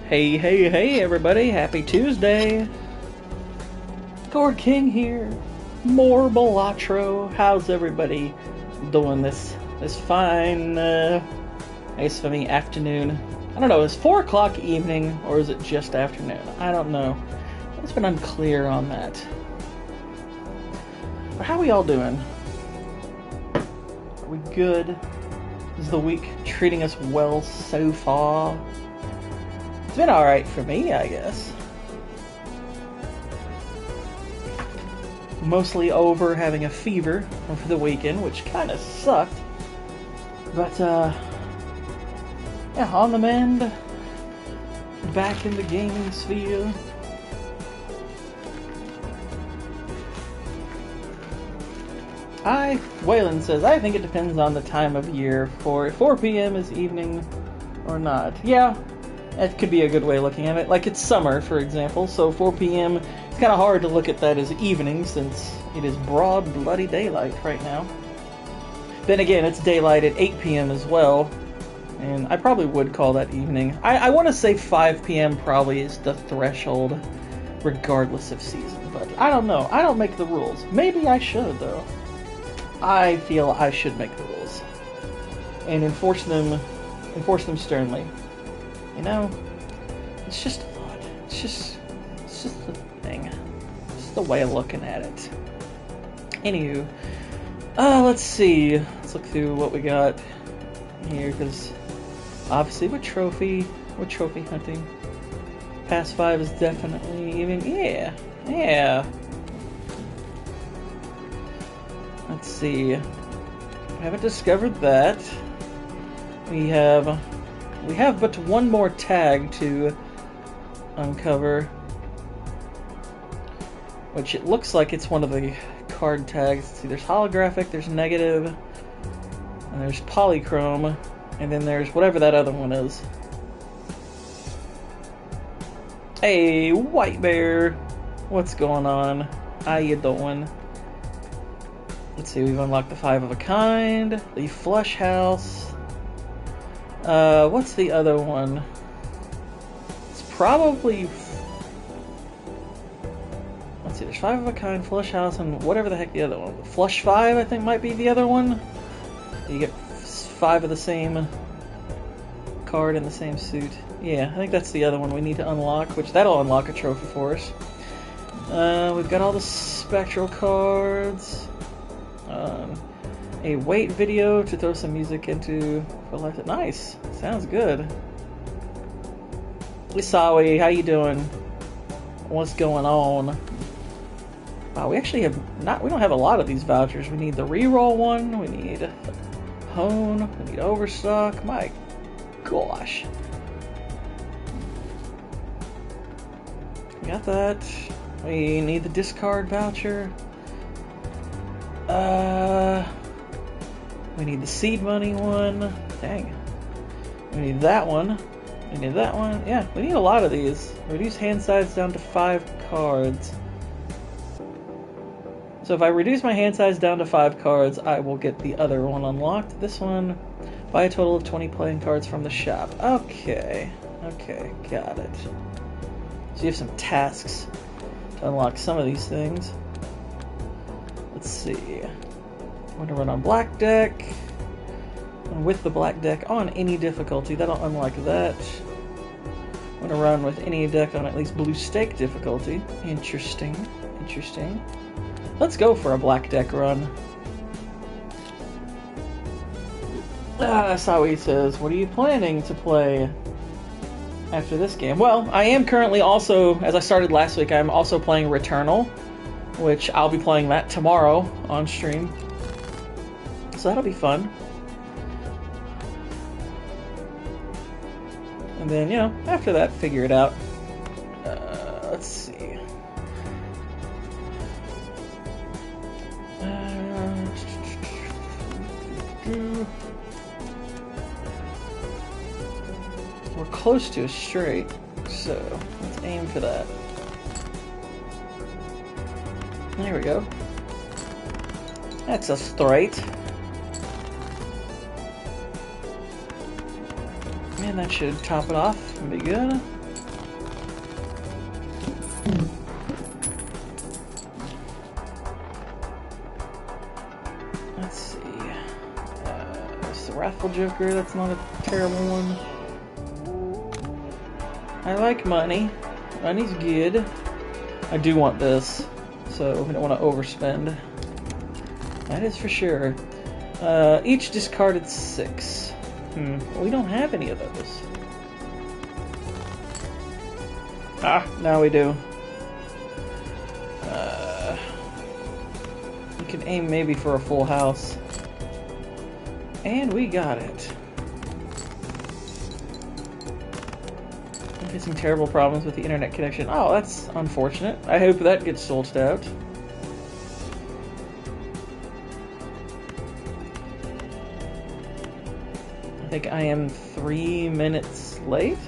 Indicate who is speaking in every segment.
Speaker 1: Hey, hey, hey, everybody! Happy Tuesday! Gourd King here. More Balatro. How's everybody doing this fine, I guess for me, afternoon? I don't know, is 4 o'clock evening, or is it just afternoon? I don't know. It's been unclear on that. But how are we all doing? Are we good? Is the week treating us well so far? It's been alright for me, I guess. Mostly over having a fever over the weekend, which kind of sucked. But, yeah, on the mend. Back in the gaming sphere. Waylon says, I think it depends on the time of year. For 4 p.m. is evening or not. Yeah. That could be a good way of looking at it. Like, it's summer, for example, so 4 p.m., it's kind of hard to look at that as evening since it is broad, bloody daylight right now. Then again, it's daylight at 8 p.m. as well, and I probably would call that evening. I want to say 5 p.m. probably is the threshold, regardless of season, but I don't know. I don't make the rules. Maybe I should, though. I feel I should make the rules. And enforce them sternly. You know, it's just a thought. It's just a thing. It's the way of looking at it. Anywho, let's see. Let's look through what we got here, because obviously we're trophy hunting. Past 5 is definitely even. Yeah. Let's see. I haven't discovered that. We have but one more tag to uncover, which it looks like it's one of the card tags. Let's see, there's holographic, there's negative, and there's polychrome, and then there's whatever that other one is. Hey, White Bear! What's going on? How you doing? Let's see, we've unlocked the 5 of a kind, the Flush House. What's the other one? It's probably... Let's see, there's 5 of a kind, Flush House, and whatever the heck the other one. Flush 5, I think, might be the other one. You get 5 of the same card in the same suit. Yeah, I think that's the other one we need to unlock, which that'll unlock a trophy for us. We've got all the spectral cards. A wait video to throw some music into for life. Nice. Sounds good. Isawi, how you doing? What's going on? Wow, we actually have we don't have a lot of these vouchers. We need the reroll one, we need Hone, we need Overstock. My gosh. We got that. We need the discard voucher. We need the seed money one. Dang. We need that one. We need that one. Yeah, we need a lot of these. Reduce hand size down to 5 cards. So if I reduce my hand size down to 5 cards, I will get the other one unlocked. This one, buy a total of 20 playing cards from the shop. Okay, got it. So you have some tasks to unlock some of these things. Let's see. I'm going to run on black deck. And with the black deck on any difficulty, that'll unlock that. I'm going to run with any deck on at least blue stake difficulty. Interesting. Let's go for a black deck run. That's how he says, what are you planning to play after this game? Well, I am currently also, as I started last week, I'm also playing Returnal, which I'll be playing that tomorrow on stream. So that'll be fun. And then, you know, after that, figure it out. Let's see. We're close to a straight, so let's aim for that. There we go. That's a straight. And that should top it off and be good. Wrathful Joker, that's not a terrible one. I like money. Money's good. I do want this, so we don't want to overspend. That is for sure. Each discarded 6. Well, we don't have any of those. Ah, now we do. We can aim maybe for a full house. And we got it. I'm facing terrible problems with the internet connection. Oh, that's unfortunate. I hope that gets sorted out. I think I am 3 minutes late.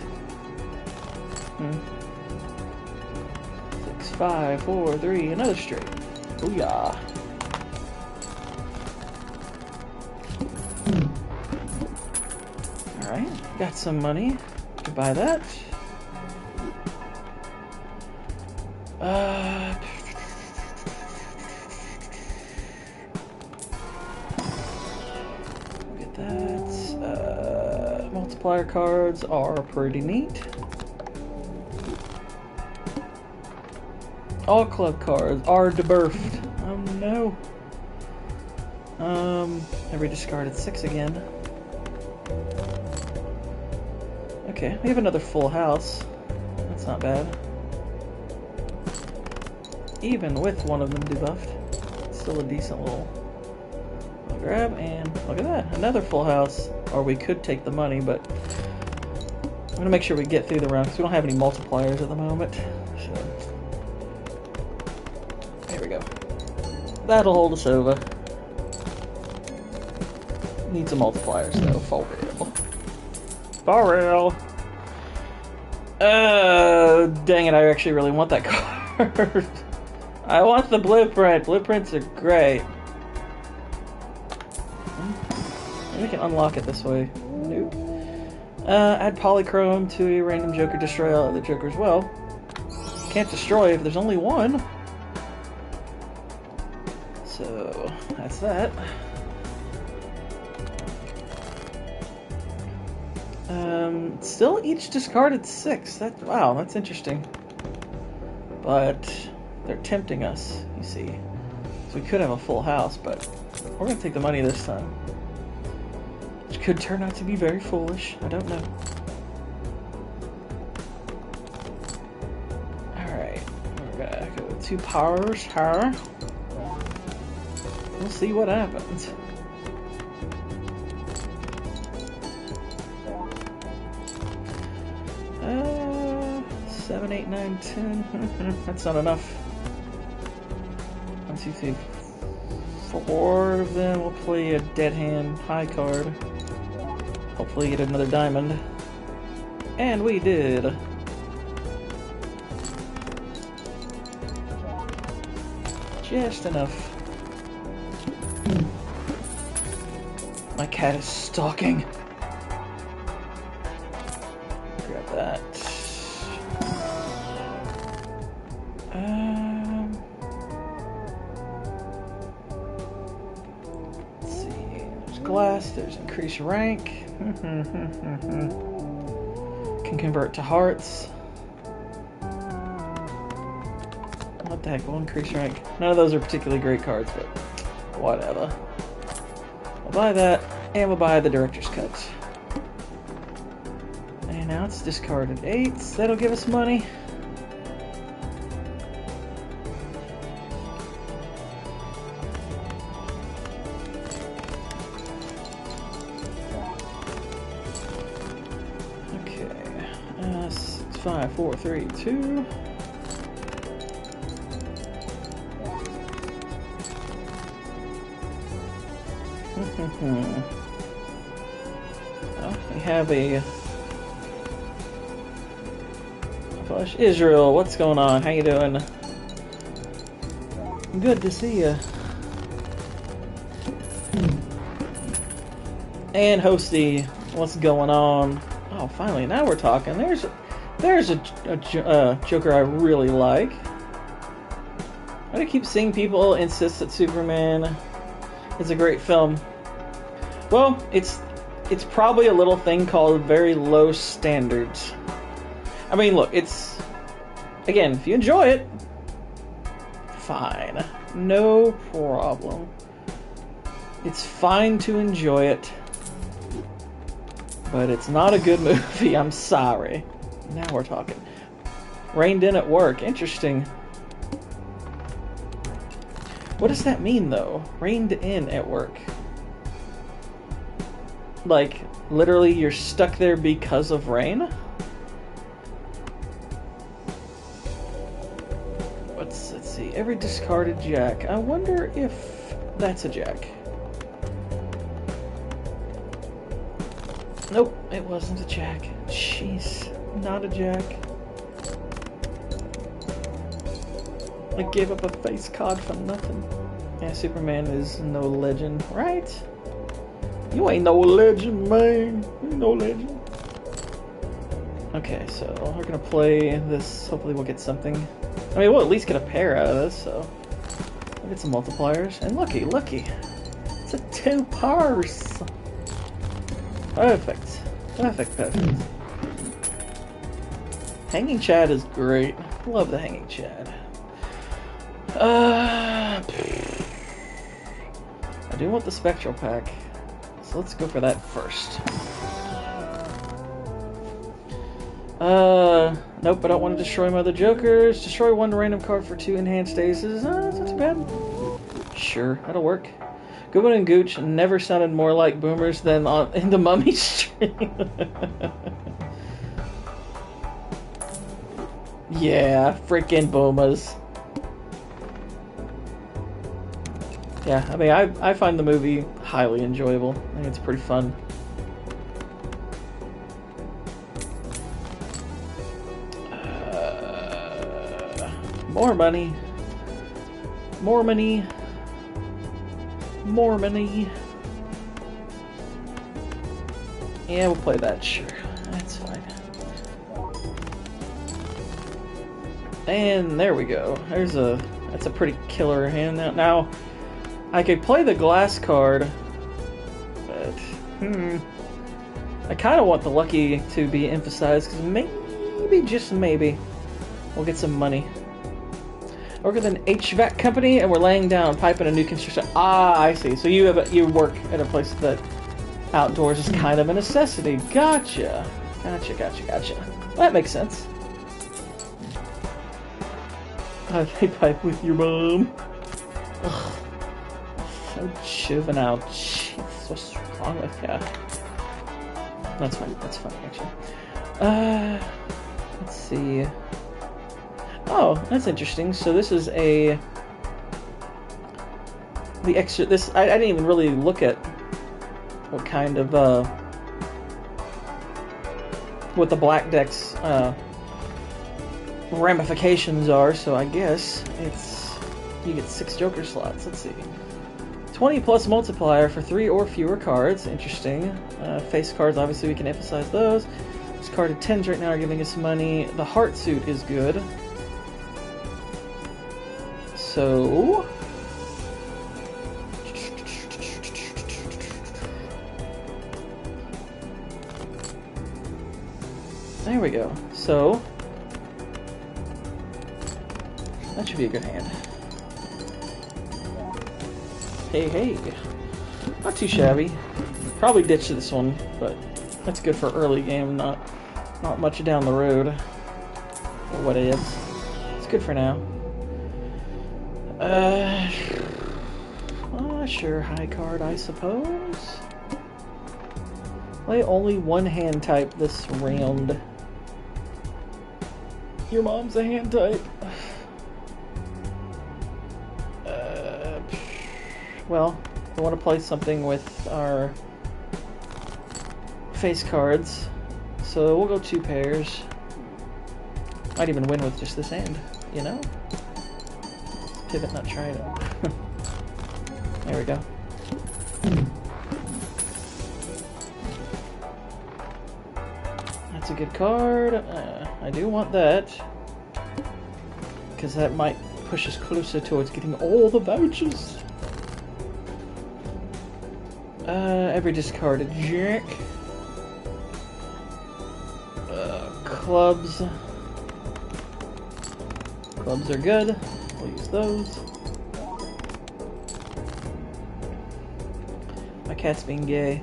Speaker 1: 6, 5, 4, 3, another straight. Booyah. Alright, got some money to buy that. Get that. Multiplier cards are pretty neat. All club cards are debuffed. Oh no. Every discarded 6 again. Okay, we have another full house. That's not bad. Even with one of them debuffed. Still a decent little grab, and look at that. Another full house. Or we could take the money, but I'm gonna make sure we get through the round because we don't have any multipliers at the moment. So there we go. That'll hold us over. Need some multipliers though, for real. For real. Dang it, I actually really want that card. I want the blueprint. Blueprints are great. Maybe we can unlock it this way. Nope. Add polychrome to a random Joker, destroy all other Jokers. Well, can't destroy if there's only one. So, that's that. Still each discarded 6. Wow, that's interesting. But they're tempting us, you see. So we could have a full house, but we're going to take the money this time. Which could turn out to be very foolish. I don't know. Alright, we're going to go with 2 powers here. We'll see what happens. 7, 8, 9, 10. That's not enough. 1, 2, 3, 4 of them. We'll play a dead hand high card. Hopefully get another diamond. And we did. Just enough. My cat is stalking. Grab that. Let's see. There's glass. There's increased rank. Can convert to hearts. What the heck? Will increase rank. None of those are particularly great cards, but whatever. We'll buy that, and we'll buy the director's cut. And now it's discarded 8s. That'll give us money. Okay. 6, 5, 4, 3, 2. Well, we have a flush. Israel, what's going on? How you doing? Good to see you. And Hosty, what's going on? Oh, finally, now we're talking. There's a Joker I really like. I keep seeing people insist that Superman is a great film. Well, it's it's probably a little thing called very low standards. I mean, look, it's... Again, if you enjoy it, fine. No problem. It's fine to enjoy it. But it's not a good movie, I'm sorry. Now we're talking. Reined in at work. Interesting. What does that mean, though? Reined in at work. Like, literally you're stuck there because of rain? Let's see. Every discarded jack. I wonder if that's a jack. Nope, it wasn't a jack. Jeez, not a jack. I gave up a face card for nothing. Yeah, Superman is no legend, right? You ain't no legend, man. You ain't no legend. Okay, so we're gonna play this. Hopefully we'll get something. I mean, we'll at least get a pair out of this, so... We'll get some multipliers. And looky. It's a 2 purse. Perfect. Hanging Chad is great. Love the Hanging Chad. I do want the Spectral Pack, so let's go for that first. Nope, I don't want to destroy my other jokers. Destroy 1 random card for 2 enhanced aces. That's not too bad. Sure, that'll work. Gourd and Gooch never sounded more like boomers than in the Mummy stream. Yeah, freaking boomers. Yeah, I mean, I find the movie highly enjoyable. I think it's pretty fun. More money. More money. More money. Yeah, we'll play that, sure. That's fine. And there we go. That's a pretty killer hand. Now, I could play the glass card, but I kind of want the lucky to be emphasized because maybe, just maybe, we'll get some money. I work with an HVAC company, and we're laying down pipe in a new construction. Ah, I see. So you work at a place that outdoors is kind of a necessity. Gotcha. Well, that makes sense. I pipe with your mom. Ugh. So juvenile. Jeez, what's wrong with ya? That's fine. That's funny, actually. Let's see. Oh, that's interesting. So this is the extra. I didn't even really look at what kind of what the black deck's ramifications are. So I guess you get 6 Joker slots. Let's see. 20 plus multiplier for 3 or fewer cards. Interesting. Face cards, obviously we can emphasize those. This card at 10s right now are giving us money. The Heart Suit is good. So... there we go. So... that should be a good hand. Hey. Not too shabby. Probably ditch this one, but that's good for early game, not much down the road. For what it is. It's good for now. Sure, high card, I suppose. Play only one hand type this round. Your mom's a hand type. Well, I want to play something with our face cards, so we'll go 2 pairs. Might even win with just this hand, you know? Pivot, not try it. There we go. That's a good card. I do want that, because that might push us closer towards getting all the vouchers. Every discarded jack. Clubs. Clubs are good. We'll use those. My cat's being gay.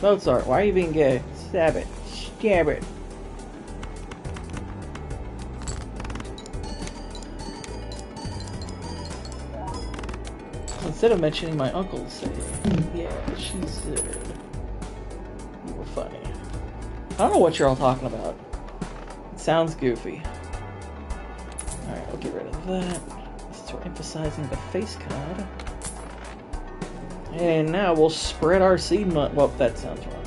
Speaker 1: Mozart, why are you being gay? Stab it. Stab it. Instead of mentioning my uncle's say, yeah, she said, you were funny. I don't know what you're all talking about. It sounds goofy. Alright, we'll get rid of that. Since we're emphasizing the face card. And now we'll spread our seed money. Well, that sounds wrong.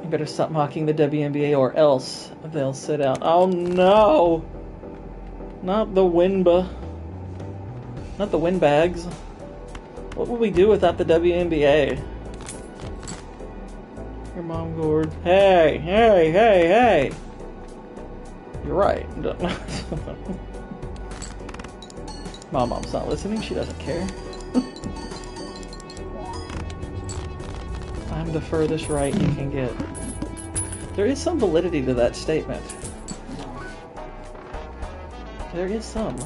Speaker 1: You better stop mocking the WNBA or else they'll sit out. Oh no! Not the Winba. Not the windbags. What would we do without the WNBA? Your mom, Gourd. Hey, hey, hey, hey! You're right. My mom's not listening. She doesn't care. I'm the furthest right you can get. There is some validity to that statement. There is some.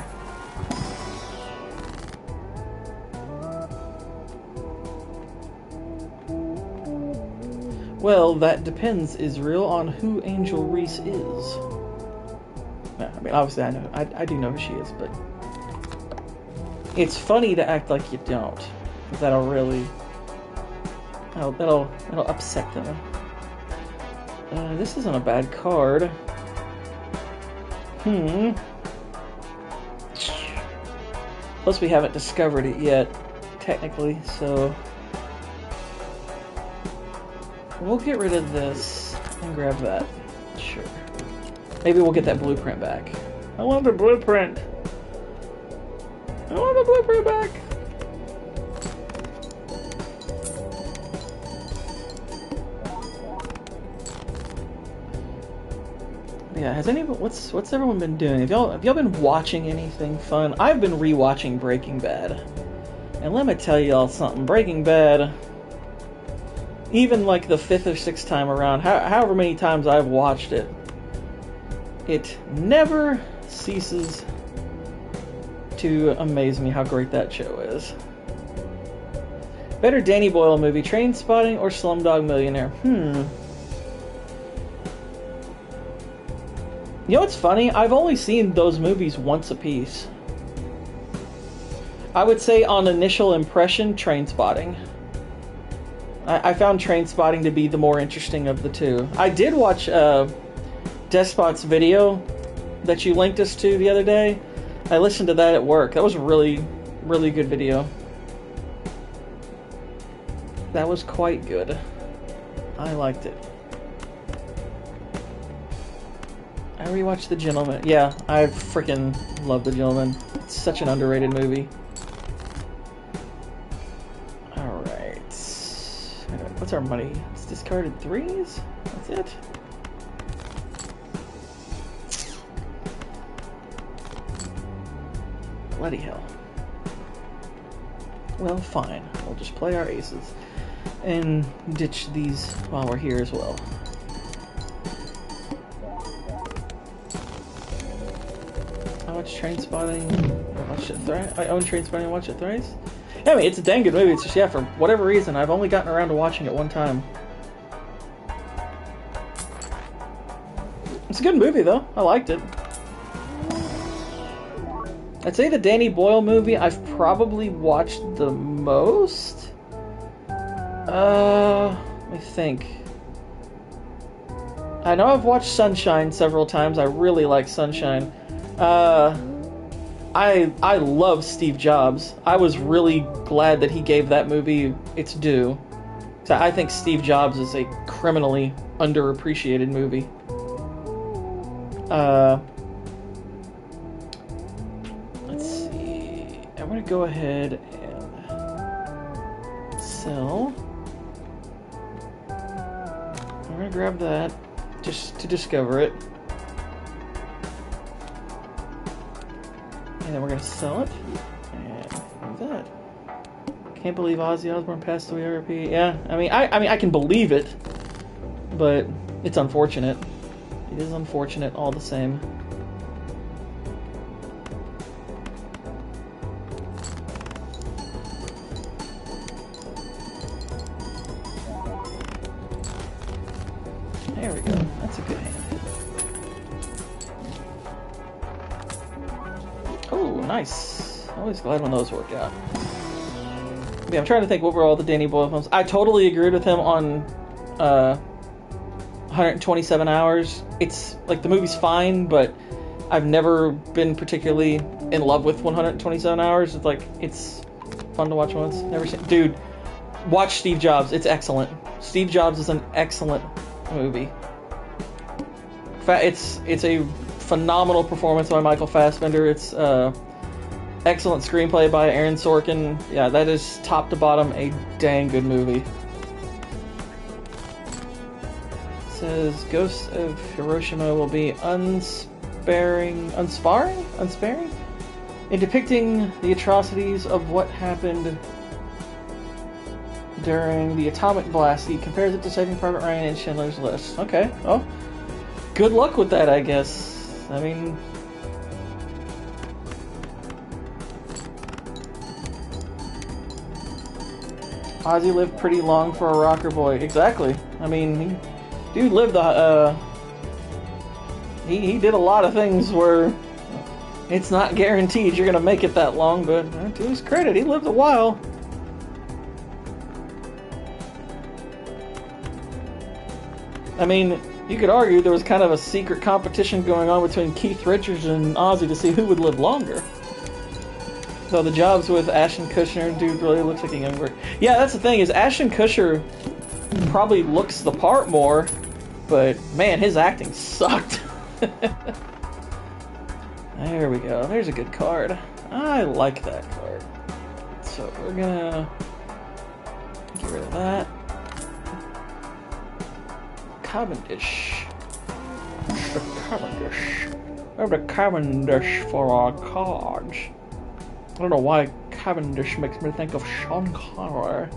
Speaker 1: Well, that depends, Israel, on who Angel Reese is. No, I mean, obviously I know. I do know who she is, but it's funny to act like you don't. That'll really... That'll upset them. This isn't a bad card. Plus we haven't discovered it yet, technically, so... We'll get rid of this and grab that. Sure. Maybe we'll get that blueprint back. I want the blueprint! I want the blueprint back! Yeah, has anyone... What's everyone been doing? Have y'all been watching anything fun? I've been rewatching Breaking Bad. And let me tell y'all something. Breaking Bad... Even like the 5th or 6th time around, however many times I've watched it, it never ceases to amaze me how great that show is. Better Danny Boyle movie, Trainspotting or Slumdog Millionaire? You know what's funny? I've only seen those movies once a piece. I would say on initial impression, Trainspotting. I found Trainspotting to be the more interesting of the two. I did watch Despot's video that you linked us to the other day. I listened to that at work. That was a really, really good video. That was quite good. I liked it. I rewatched The Gentleman. Yeah, I freaking love The Gentleman. It's such an underrated movie. What's our money? It's discarded 3s? That's it? Bloody hell. Well, fine. We'll just play our aces. And ditch these while we're here as well. I watched Trainspotting. I watched it thrice. I own Trainspotting and watched it thrice. Yeah, I mean, it's a dang good movie. It's just, yeah, for whatever reason, I've only gotten around to watching it one time. It's a good movie, though. I liked it. I'd say the Danny Boyle movie I've probably watched the most. Let me think. I know I've watched Sunshine several times. I really like Sunshine. I love Steve Jobs. I was really glad that he gave that movie its due. So I think Steve Jobs is a criminally underappreciated movie. Let's see. I'm gonna go ahead and sell. I'm gonna grab that just to discover it. And then we're going to sell it. And that. Can't believe Ozzy Osbourne passed away. RIP. Yeah, I mean, I can believe it, but it's unfortunate. It is unfortunate all the same. There we go. That's a good hand. Oh, nice. Always glad when those work out. Yeah, I'm trying to think what were all the Danny Boyle films. I totally agreed with him on 127 Hours. It's, like, the movie's fine, but I've never been particularly in love with 127 Hours. It's, like, it's fun to watch once. Never seen... Dude, watch Steve Jobs. It's excellent. Steve Jobs is an excellent movie. It's a phenomenal performance by Michael Fassbender. It's excellent screenplay by Aaron Sorkin. Yeah, that is top to bottom a dang good movie. It says Ghosts of Hiroshima will be unsparing in depicting the atrocities of what happened during the atomic blast. He compares it to Saving Private Ryan and Schindler's List. Okay, well, good luck with that, I guess. I mean, Ozzy lived pretty long for a rocker boy. Exactly. I mean, dude lived he did a lot of things where it's not guaranteed you're gonna make it that long, but to his credit, he lived a while. I mean, you could argue there was kind of a secret competition going on between Keith Richards and Ozzy to see who would live longer. So the jobs with Ashton Kutcher, dude really looks like a younger. Yeah, that's the thing, is Ashton Kutcher probably looks the part more, but man, his acting sucked. There we go. There's a good card. I like that card. So we're gonna get rid of that. Cavendish. The Cavendish. We have the Cavendish for our cards. I don't know why Cavendish makes me think of Sean Connery,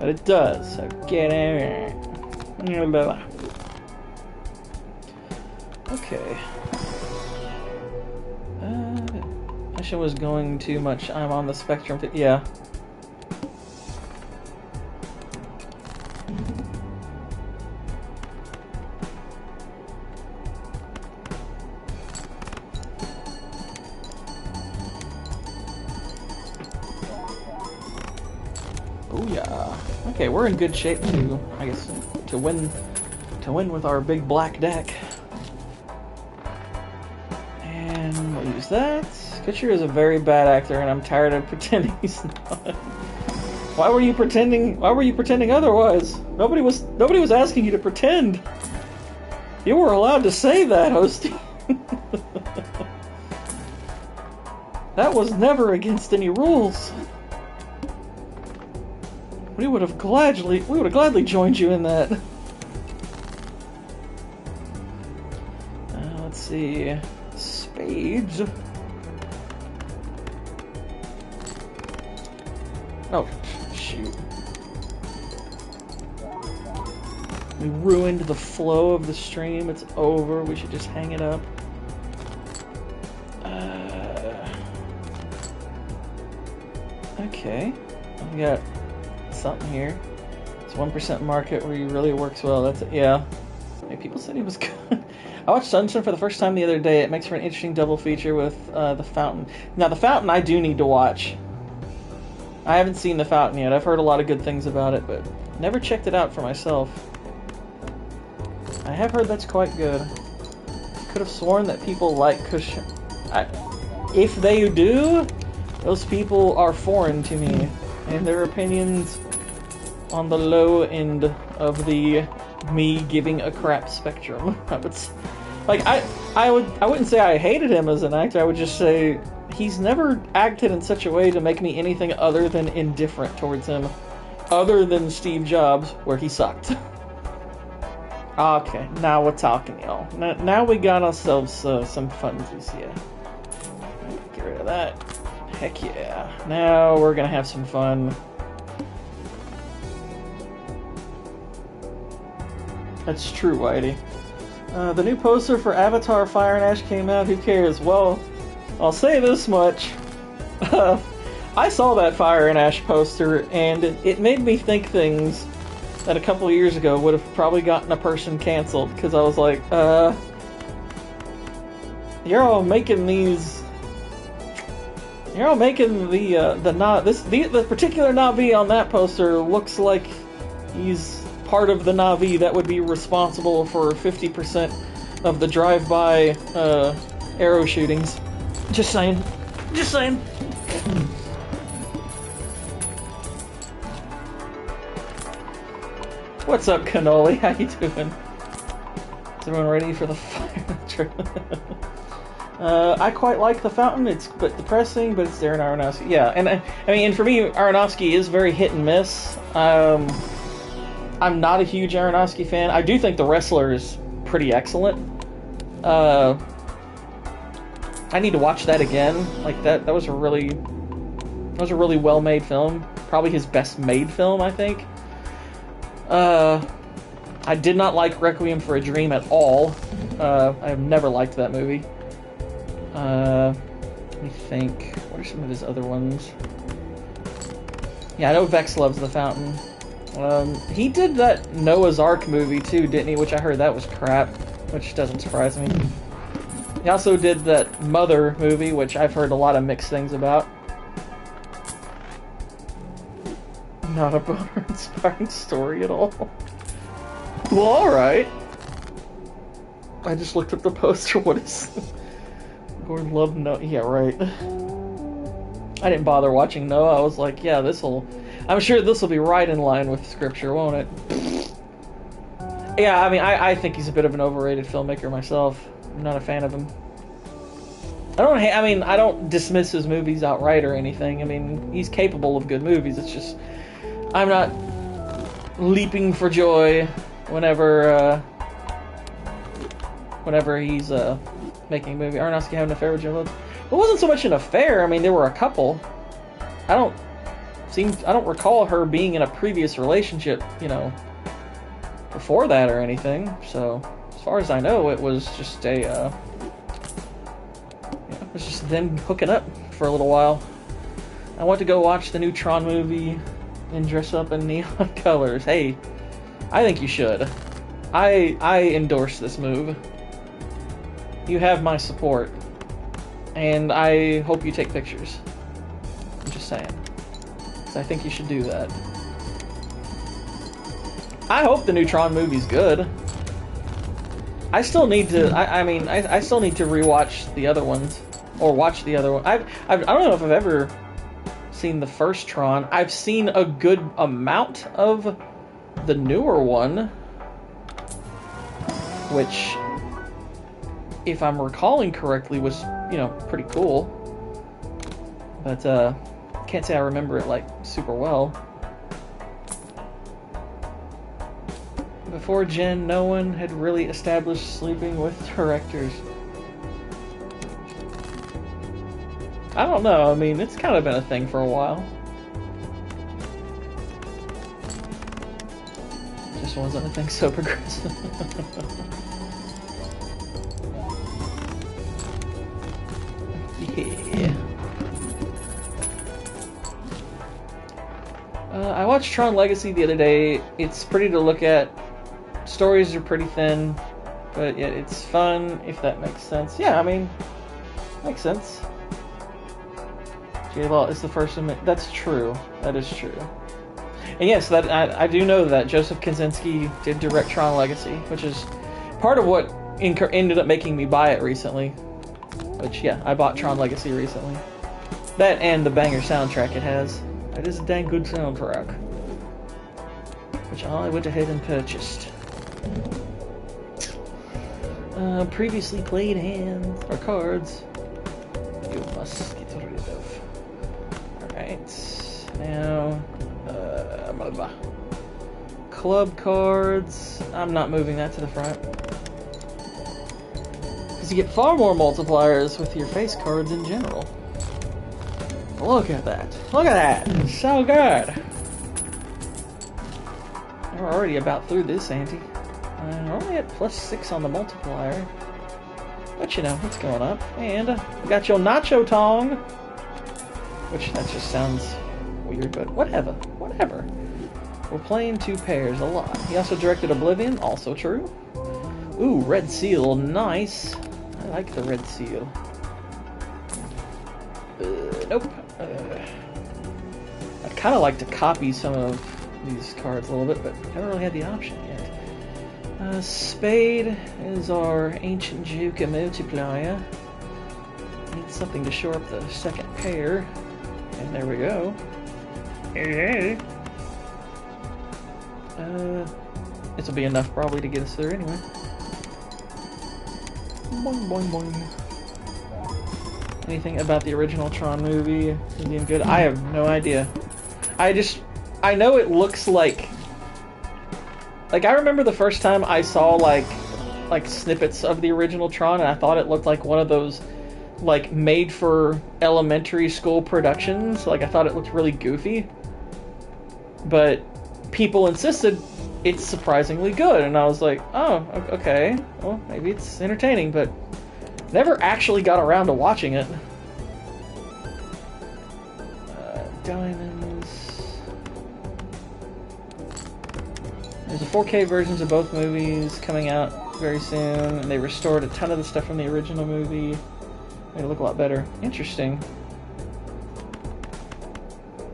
Speaker 1: but it does, so get in. Okay. Asha was going too much. I'm on the spectrum. Yeah. Okay, we're in good shape to, I guess, to win with our big black deck. And we'll use that. Kutcher is a very bad actor, and I'm tired of pretending he's not. Why were you pretending? Why were you pretending otherwise? Nobody was asking you to pretend. You were allowed to say that, Hosty. That was never against any rules. We would have gladly joined you in that. Let's see, spades. Oh, shoot! We ruined the flow of the stream. It's over. We should just hang it up. Okay, we got something here. It's 1% market where he really works well. That's it. Yeah. Hey, people said he was good. I watched Sunshine for the first time the other day. It makes for an interesting double feature with The Fountain. Now, The Fountain I do need to watch. I haven't seen The Fountain yet. I've heard a lot of good things about it, but never checked it out for myself. I have heard that's quite good. Could have sworn that people like Cushion. If they do, those people are foreign to me, and their opinions on the low end of the me giving a crap spectrum. I wouldn't say I hated him as an actor. I would just say he's never acted in such a way to make me anything other than indifferent towards him, other than Steve Jobs, where he sucked. Okay, now we're talking, y'all. Now we got ourselves some funsies here. Get rid of that. Heck yeah. Now we're gonna have some fun. That's true, Whitey. The new poster for Avatar Fire and Ash came out. Who cares? Well, I'll say this much. I saw that Fire and Ash poster, and it made me think things that a couple of years ago would have probably gotten a person canceled, because I was like, you're all making these... You're all making the particular Na'vi on that poster looks like he's part of the Na'vi that would be responsible for 50% of the drive-by arrow shootings. Just saying. Just saying. What's up, Cannoli? How you doing? Is everyone ready for the fire? I quite like the fountain. It's but depressing, but it's Darren Aronofsky. Yeah, and I mean, and for me, Aronofsky is very hit and miss. I'm not a huge Aronofsky fan. I do think The Wrestler is pretty excellent. I need to watch that again. Like that was a really well-made film. Probably his best made film, I think. I did not like Requiem for a Dream at all. I have never liked that movie. Let me think. What are some of his other ones? Yeah, I know Vex loves The Fountain. He did that Noah's Ark movie too, didn't he? Which I heard that was crap, which doesn't surprise me. He also did that Mother movie, which I've heard a lot of mixed things about. Not a boner-inspiring story at all. Well, alright. I just looked at the poster. What is... Gourd loved Noah. Yeah, right. I didn't bother watching Noah. I was like, yeah, this'll... I'm sure this'll be right in line with scripture, won't it? Yeah, I mean, I think he's a bit of an overrated filmmaker myself. I'm not a fan of him. I don't dismiss his movies outright or anything. I mean, he's capable of good movies. It's just... I'm not leaping for joy whenever he's making a movie. Aronofsky having an affair with Jen Lopez. It wasn't so much an affair. I mean, there were a couple. I don't recall her being in a previous relationship, before that or anything. So, as far as I know, it was just it was just them hooking up for a little while. I went to go watch the new Tron movie and dress up in neon colors. Hey, I think you should. I endorse this move. You have my support. And I hope you take pictures. I'm just saying. Because I think you should do that. I hope the new Tron movie's good. I still need to... I still need to rewatch the other ones. Or watch the other one. I don't know if I've ever seen the first Tron. I've seen a good amount of the newer one, which, if I'm recalling correctly, was, pretty cool. But, can't say I remember it, super well. Before Jen, no one had really established sleeping with directors. I don't know, I mean, it's kind of been a thing for a while. Just wasn't a thing so progressive. Yeah. I watched Tron Legacy the other day. It's pretty to look at. Stories are pretty thin, but yet it's fun, if that makes sense. Yeah, I mean, makes sense. J-Law is the first one. That's true. That is true. And yes, that I do know that Joseph Kosinski did direct Tron Legacy, which is part of what ended up making me buy it recently. Which, yeah, I bought Tron Legacy recently. That and the banger soundtrack it has. It is a dang good soundtrack. Which I went ahead and purchased. Previously played hands or cards. You must get rid of. Alright. Now, blah, blah. Club cards. I'm not moving that to the front. Because you get far more multipliers with your face cards in general. Look at that. Look at that. It's so good. We're already about through this ante. We're only at +6 on the multiplier. But you know, it's going up. And we got your nacho tong. Which, that just sounds weird, but whatever. Whatever. We're playing 2 pairs a lot. He also directed Oblivion, also true. Ooh, Red Seal, nice. I like the Red Seal. Nope. I'd kind of like to copy some of these cards a little bit, but haven't really had the option yet. Spade is our Ancient Juka multiplier. Need something to shore up the second pair. And there we go. Hey. This will be enough probably to get us there anyway. Boing, boing, boing. Anything about the original Tron movie being good? I have no idea. I know it looks like I remember the first time I saw like snippets of the original Tron, and I thought it looked like one of those like made for elementary school productions. Like I thought it looked really goofy. But people insisted it's surprisingly good, and I was like, oh, okay, well, maybe it's entertaining, but never actually got around to watching it. Diamonds. There's a 4K versions of both movies coming out very soon, and they restored a ton of the stuff from the original movie. Made it look a lot better. Interesting.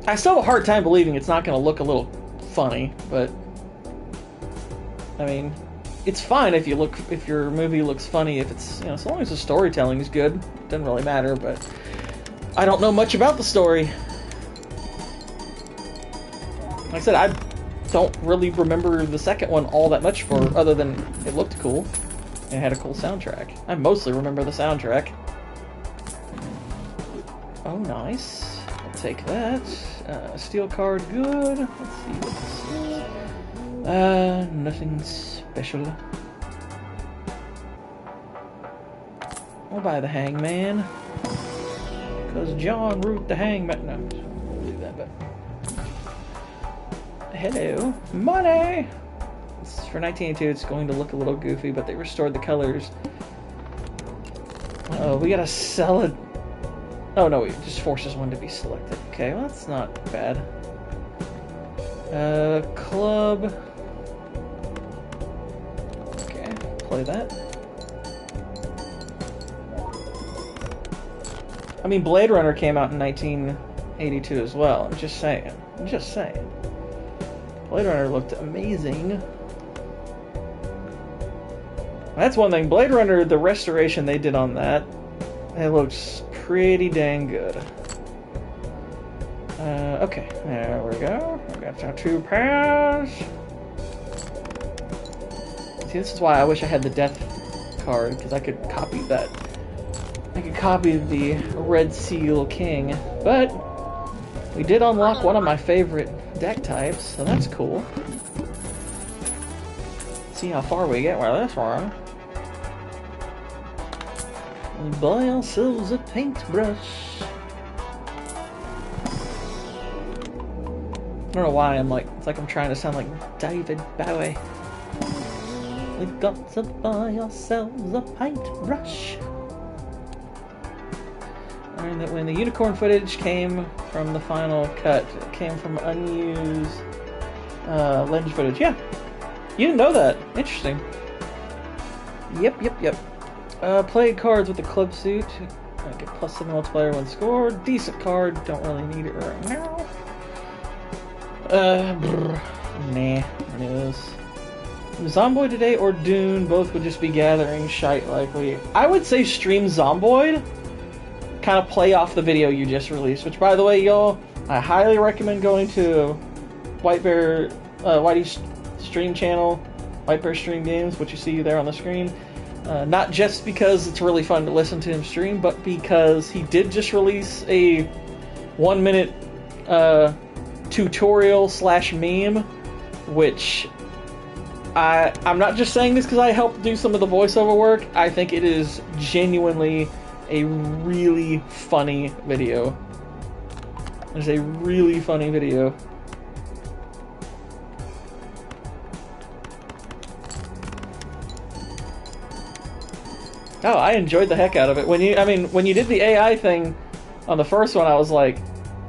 Speaker 1: I still have a hard time believing it's not going to look a little funny, but I mean, it's fine if your movie looks funny if it's, you know, as long as the storytelling is good. It doesn't really matter, but I don't know much about the story. Like I said, I don't really remember the second one all that much other than it looked cool and it had a cool soundtrack. I mostly remember the soundtrack. Oh, nice. I'll take that. Steel card, good. Let's see what this is. Nothing special. I'll buy the Hangman. Because John Root the Hangman. No, I won't do that, but. Hello. Money! This is for 1982. It's going to look a little goofy, but they restored the colors. Oh, we gotta sell it. Oh no, it just forces one to be selected. Okay, well that's not bad. Club. Okay, play that. I mean, Blade Runner came out in 1982 as well. I'm just saying. I'm just saying. Blade Runner looked amazing. That's one thing. Blade Runner, the restoration they did on that, it looks pretty dang good. Okay, there we go. We got our 2 pairs. See, this is why I wish I had the death card, because I could copy that. I could copy the Red Seal King, but we did unlock one of my favorite deck types, so that's cool. Let's see how far we get with this one. We buy ourselves a paintbrush. I don't know why I'm like, it's like I'm trying to sound like David Bowie. We've got to buy ourselves a paintbrush. I learned that when the unicorn footage came from the final cut, it came from unused lens footage. Yeah, you didn't know that. Interesting. Yep. Played cards with the club suit. I get +7 multiplier when scored. Decent card. Don't really need it right now. Nah. Anyways. Zomboid today or Dune, both would just be gathering shite likely. I would say stream Zomboid. Kind of play off the video you just released. Which, by the way, y'all, I highly recommend going to Whitey's stream channel, White Bear Stream Games, what you see there on the screen. Not just because it's really fun to listen to him stream, but because he did just release a 1-minute tutorial / meme, which I'm not just saying this because I helped do some of the voiceover work. I think it is genuinely a really funny video. It's a really funny video. Oh, I enjoyed the heck out of it. When you did the AI thing on the first one, I was like,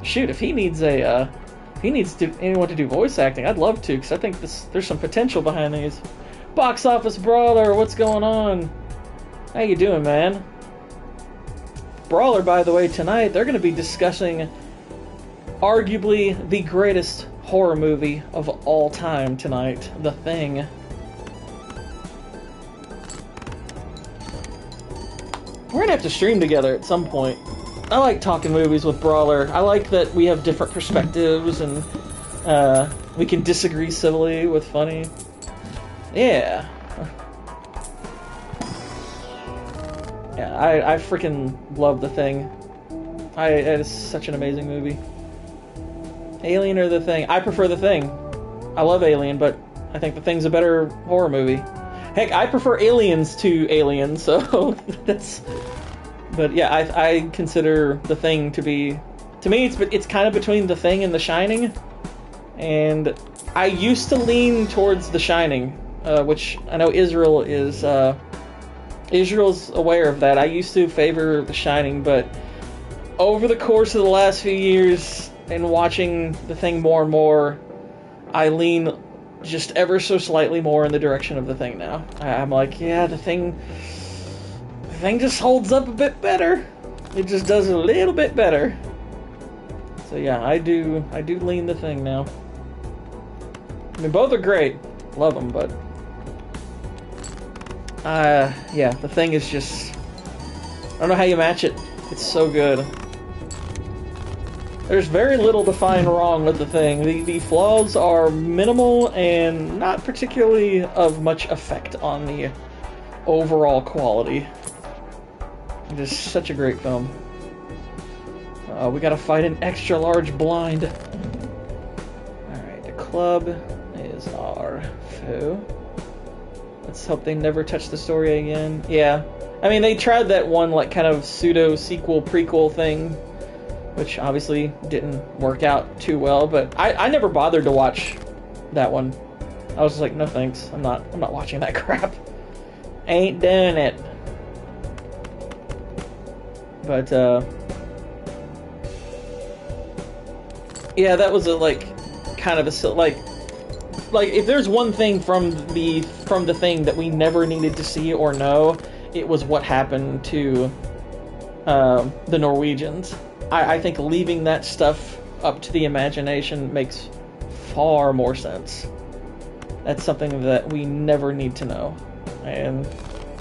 Speaker 1: shoot, if he needs anyone to do voice acting, I'd love to, because I think there's some potential behind these. Box Office Brawler, what's going on? How you doing, man? Brawler, by the way, tonight they're going to be discussing arguably the greatest horror movie of all time tonight, The Thing. We're going to have to stream together at some point. I like talking movies with Brawler. I like that we have different perspectives and we can disagree civilly with funny. Yeah. Yeah, I freaking love The Thing. It is such an amazing movie. Alien or The Thing? I prefer The Thing. I love Alien, but I think The Thing's a better horror movie. Heck, I prefer Aliens to Aliens, so that's... But yeah, I consider The Thing to be... To me, it's kind of between The Thing and The Shining. And I used to lean towards The Shining, which I know Israel is... Israel's aware of that. I used to favor The Shining, but over the course of the last few years and watching The Thing more and more, I lean just ever so slightly more in the direction of The Thing now. I'm like, yeah, The Thing just holds up a bit better. It just does a little bit better. So yeah, I do lean The Thing now. I mean, both are great. Love them, but yeah, The Thing is just... I don't know how you match it. It's so good. There's very little to find wrong with The Thing. The flaws are minimal and not particularly of much effect on the overall quality. It is such a great film. We gotta fight an extra large blind. Alright, the club is our foe. Let's hope they never touch the story again. Yeah. I mean, they tried that one, like, kind of pseudo-sequel, prequel thing, which obviously didn't work out too well, but I never bothered to watch that one. I was just like, no thanks. I'm not watching that crap. Ain't doing it. But, yeah, that was a, like, kind of a, like, if there's one thing from the Thing that we never needed to see or know, it was what happened to the Norwegians. I think leaving that stuff up to the imagination makes far more sense. That's something that we never need to know. And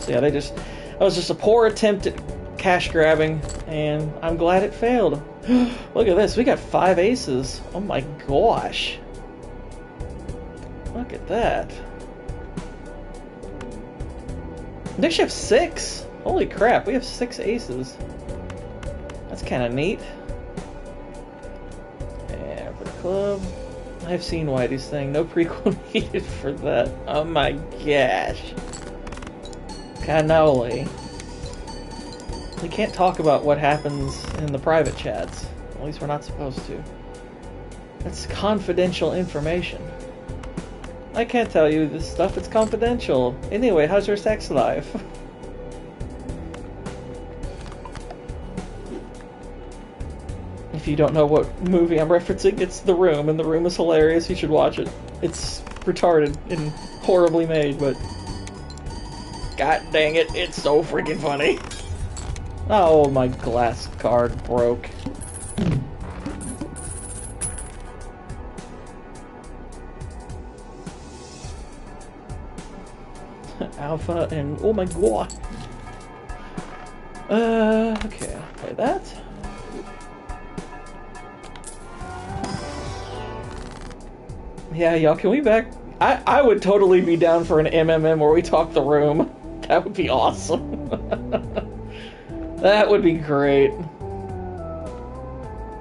Speaker 1: so yeah, that was just a poor attempt at cash grabbing, and I'm glad it failed. Look at this, we got 5 aces. Oh my gosh. Look at that. We actually have 6. Holy crap, we have 6 aces. That's kind of neat. And for the club, I've seen Whitey's thing. No prequel needed for that. Oh my gosh. Cannoli. We can't talk about what happens in the private chats. At least we're not supposed to. That's confidential information. I can't tell you this stuff, it's confidential. Anyway, how's your sex life? If you don't know what movie I'm referencing, it's The Room, and The Room is hilarious, you should watch it. It's retarded and horribly made, but god dang it, it's so freaking funny. Oh, my glass card broke. Alpha and oh my god. Okay, I'll play that. Yeah, y'all, can we back? I would totally be down for an MMM where we talk The Room. That would be awesome. That would be great.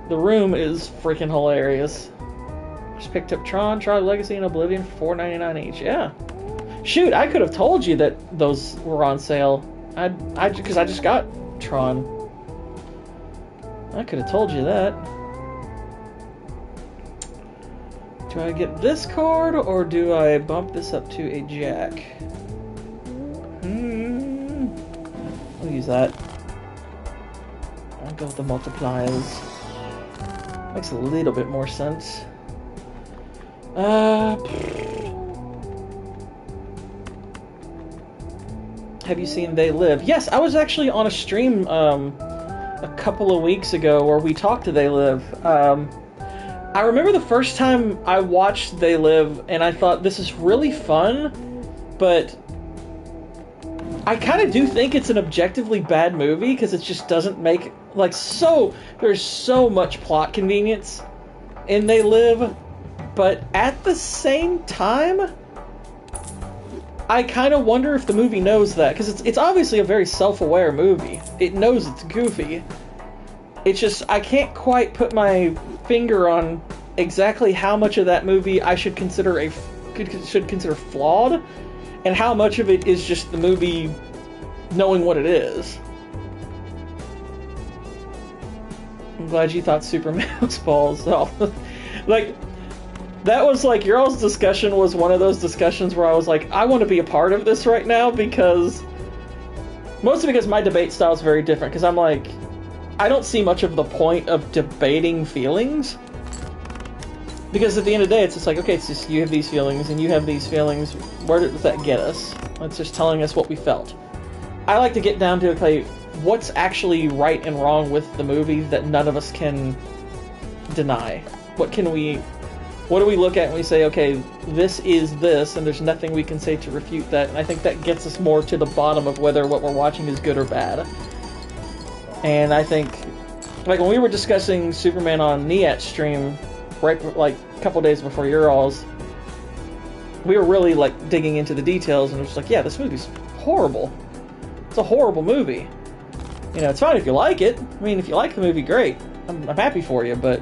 Speaker 1: The Room is freaking hilarious. Just picked up Tron, Legacy, and Oblivion for $4.99 each. Yeah. Shoot, I could have told you that those were on sale. Because I just got Tron. I could have told you that. Do I get this card, or do I bump this up to a jack? I'll use that. I'll go with the multipliers. Makes a little bit more sense. Have you seen They Live? Yes, I was actually on a stream a couple of weeks ago where we talked to They Live. I remember the first time I watched They Live, and I thought, this is really fun, but I kind of do think it's an objectively bad movie, because it just doesn't make, like, there's so much plot convenience in They Live, but at the same time, I kind of wonder if the movie knows that, because it's obviously a very self-aware movie. It knows it's goofy. It's just, I can't quite put my finger on exactly how much of that movie I should consider flawed, and how much of it is just the movie knowing what it is. I'm glad you thought Superman was balls. Oh, like, that was like, your all's discussion was one of those discussions where I was like, I want to be a part of this right now, because mostly because my debate style is very different, because I'm like, I don't see much of the point of debating feelings, because at the end of the day, it's just like, okay, it's just you have these feelings and you have these feelings. Where does that get us? It's just telling us what we felt. I like to get down to, okay, what's actually right and wrong with the movie that none of us can deny? What do we look at and we say, okay, this is this, and there's nothing we can say to refute that? And I think that gets us more to the bottom of whether what we're watching is good or bad. And I think, like, when we were discussing Superman on Niat's stream, right, like, a couple days before your all's, we were really, like, digging into the details, and it was like, yeah, this movie's horrible. It's a horrible movie. You know, it's fine if you like it. I mean, if you like the movie, great. I'm happy for you, but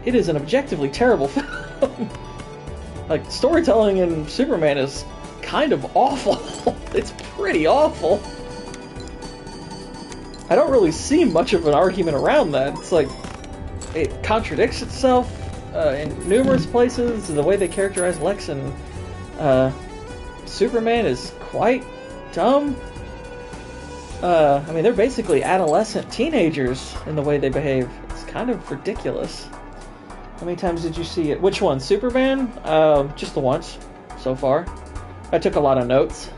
Speaker 1: it is an objectively terrible film. Like, storytelling in Superman is kind of awful. It's pretty awful. I don't really see much of an argument around that. It's like, it contradicts itself in numerous places. The way they characterize Lex and Superman is quite dumb. I mean, they're basically adolescent teenagers in the way they behave. It's kind of ridiculous. How many times did you see it? Which one? Superman? Just the once so far. I took a lot of notes.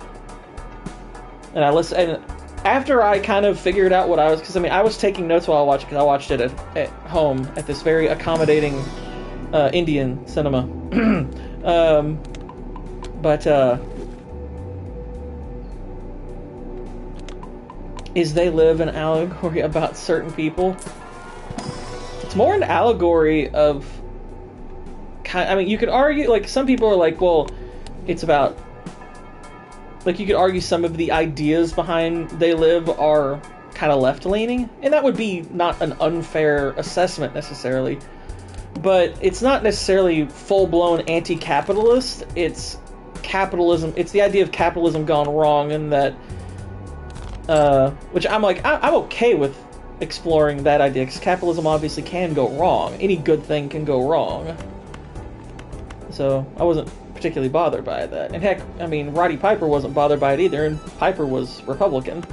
Speaker 1: And I listened. And after I kind of figured out what I was... Because, I mean, I was taking notes while I watched it, because I watched it at home at this very accommodating Indian cinema. Is They Live an allegory about certain people? It's more an allegory of... I mean, you could argue... Like, some people are like, well, it's about... Like, you could argue some of the ideas behind They Live are kind of left-leaning, and that would be not an unfair assessment, necessarily. But it's not necessarily full-blown anti-capitalist. It's capitalism... It's the idea of capitalism gone wrong, and that... which I'm like, I'm okay with exploring that idea, because capitalism obviously can go wrong. Any good thing can go wrong. So, I wasn't particularly bothered by that. And heck, I mean, Roddy Piper wasn't bothered by it either, and Piper was Republican.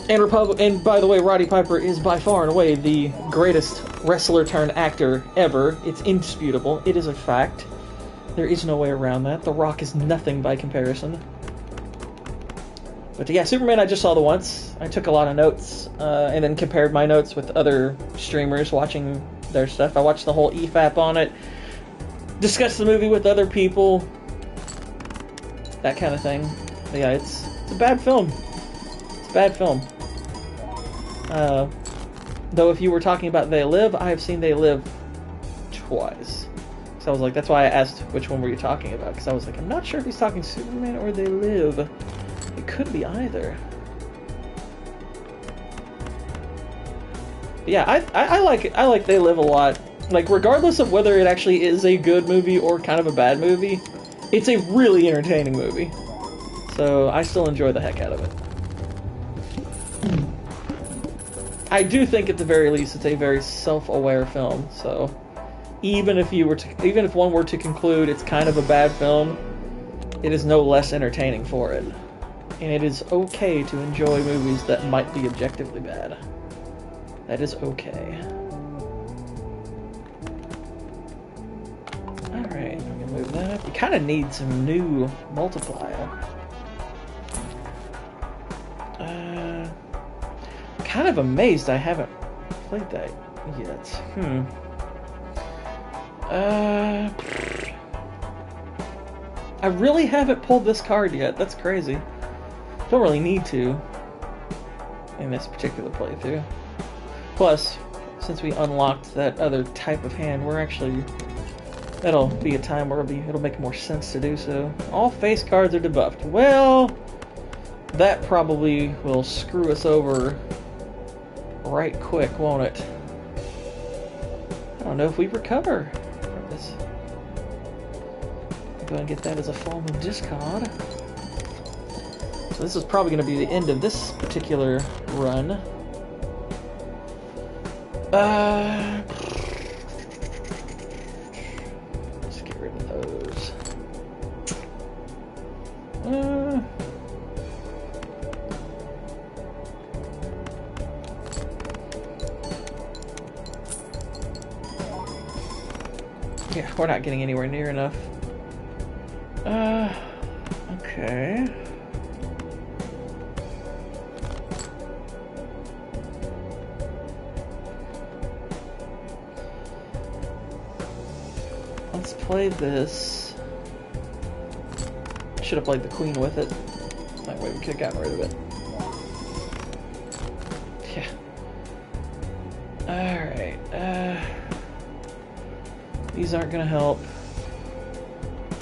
Speaker 1: And by the way, Roddy Piper is by far and away the greatest wrestler-turned-actor ever. It's indisputable. It is a fact. There is no way around that. The Rock is nothing by comparison. But yeah, Superman I just saw the once. I took a lot of notes, and then compared my notes with other streamers watching their stuff. I watched the whole EFAP on it, discussed the movie with other people, that kind of thing. But yeah, it's a bad film. It's a bad film. Though if you were talking about They Live, I have seen They Live twice. So I was like, that's why I asked which one were you talking about, because I was like, I'm not sure if he's talking Superman or They Live. It could be either. But yeah, I like They Live a lot. Like, regardless of whether it actually is a good movie or kind of a bad movie, it's a really entertaining movie. So I still enjoy the heck out of it. I do think at the very least it's a very self-aware film, so even if one were to conclude it's kind of a bad film, it is no less entertaining for it. And it is okay to enjoy movies that might be objectively bad. That is okay. Alright, I'm gonna move that up. We kind of need some new multiplier. I'm kind of amazed I haven't played that yet. I really haven't pulled this card yet. That's crazy. Don't really need to in this particular playthrough. Plus, since we unlocked that other type of hand, we're actually... That'll be a time where it'll make more sense to do so. All face cards are debuffed. Well, that probably will screw us over right quick, won't it? I don't know if we recover from this. Go ahead and get that as a form of discard. So this is probably going to be the end of this particular run. Let's get rid of those. Yeah, we're not getting anywhere near enough. Okay. Let's play this. I should have played the queen with it. That way we could have gotten rid of it. Yeah. Alright, these aren't gonna help.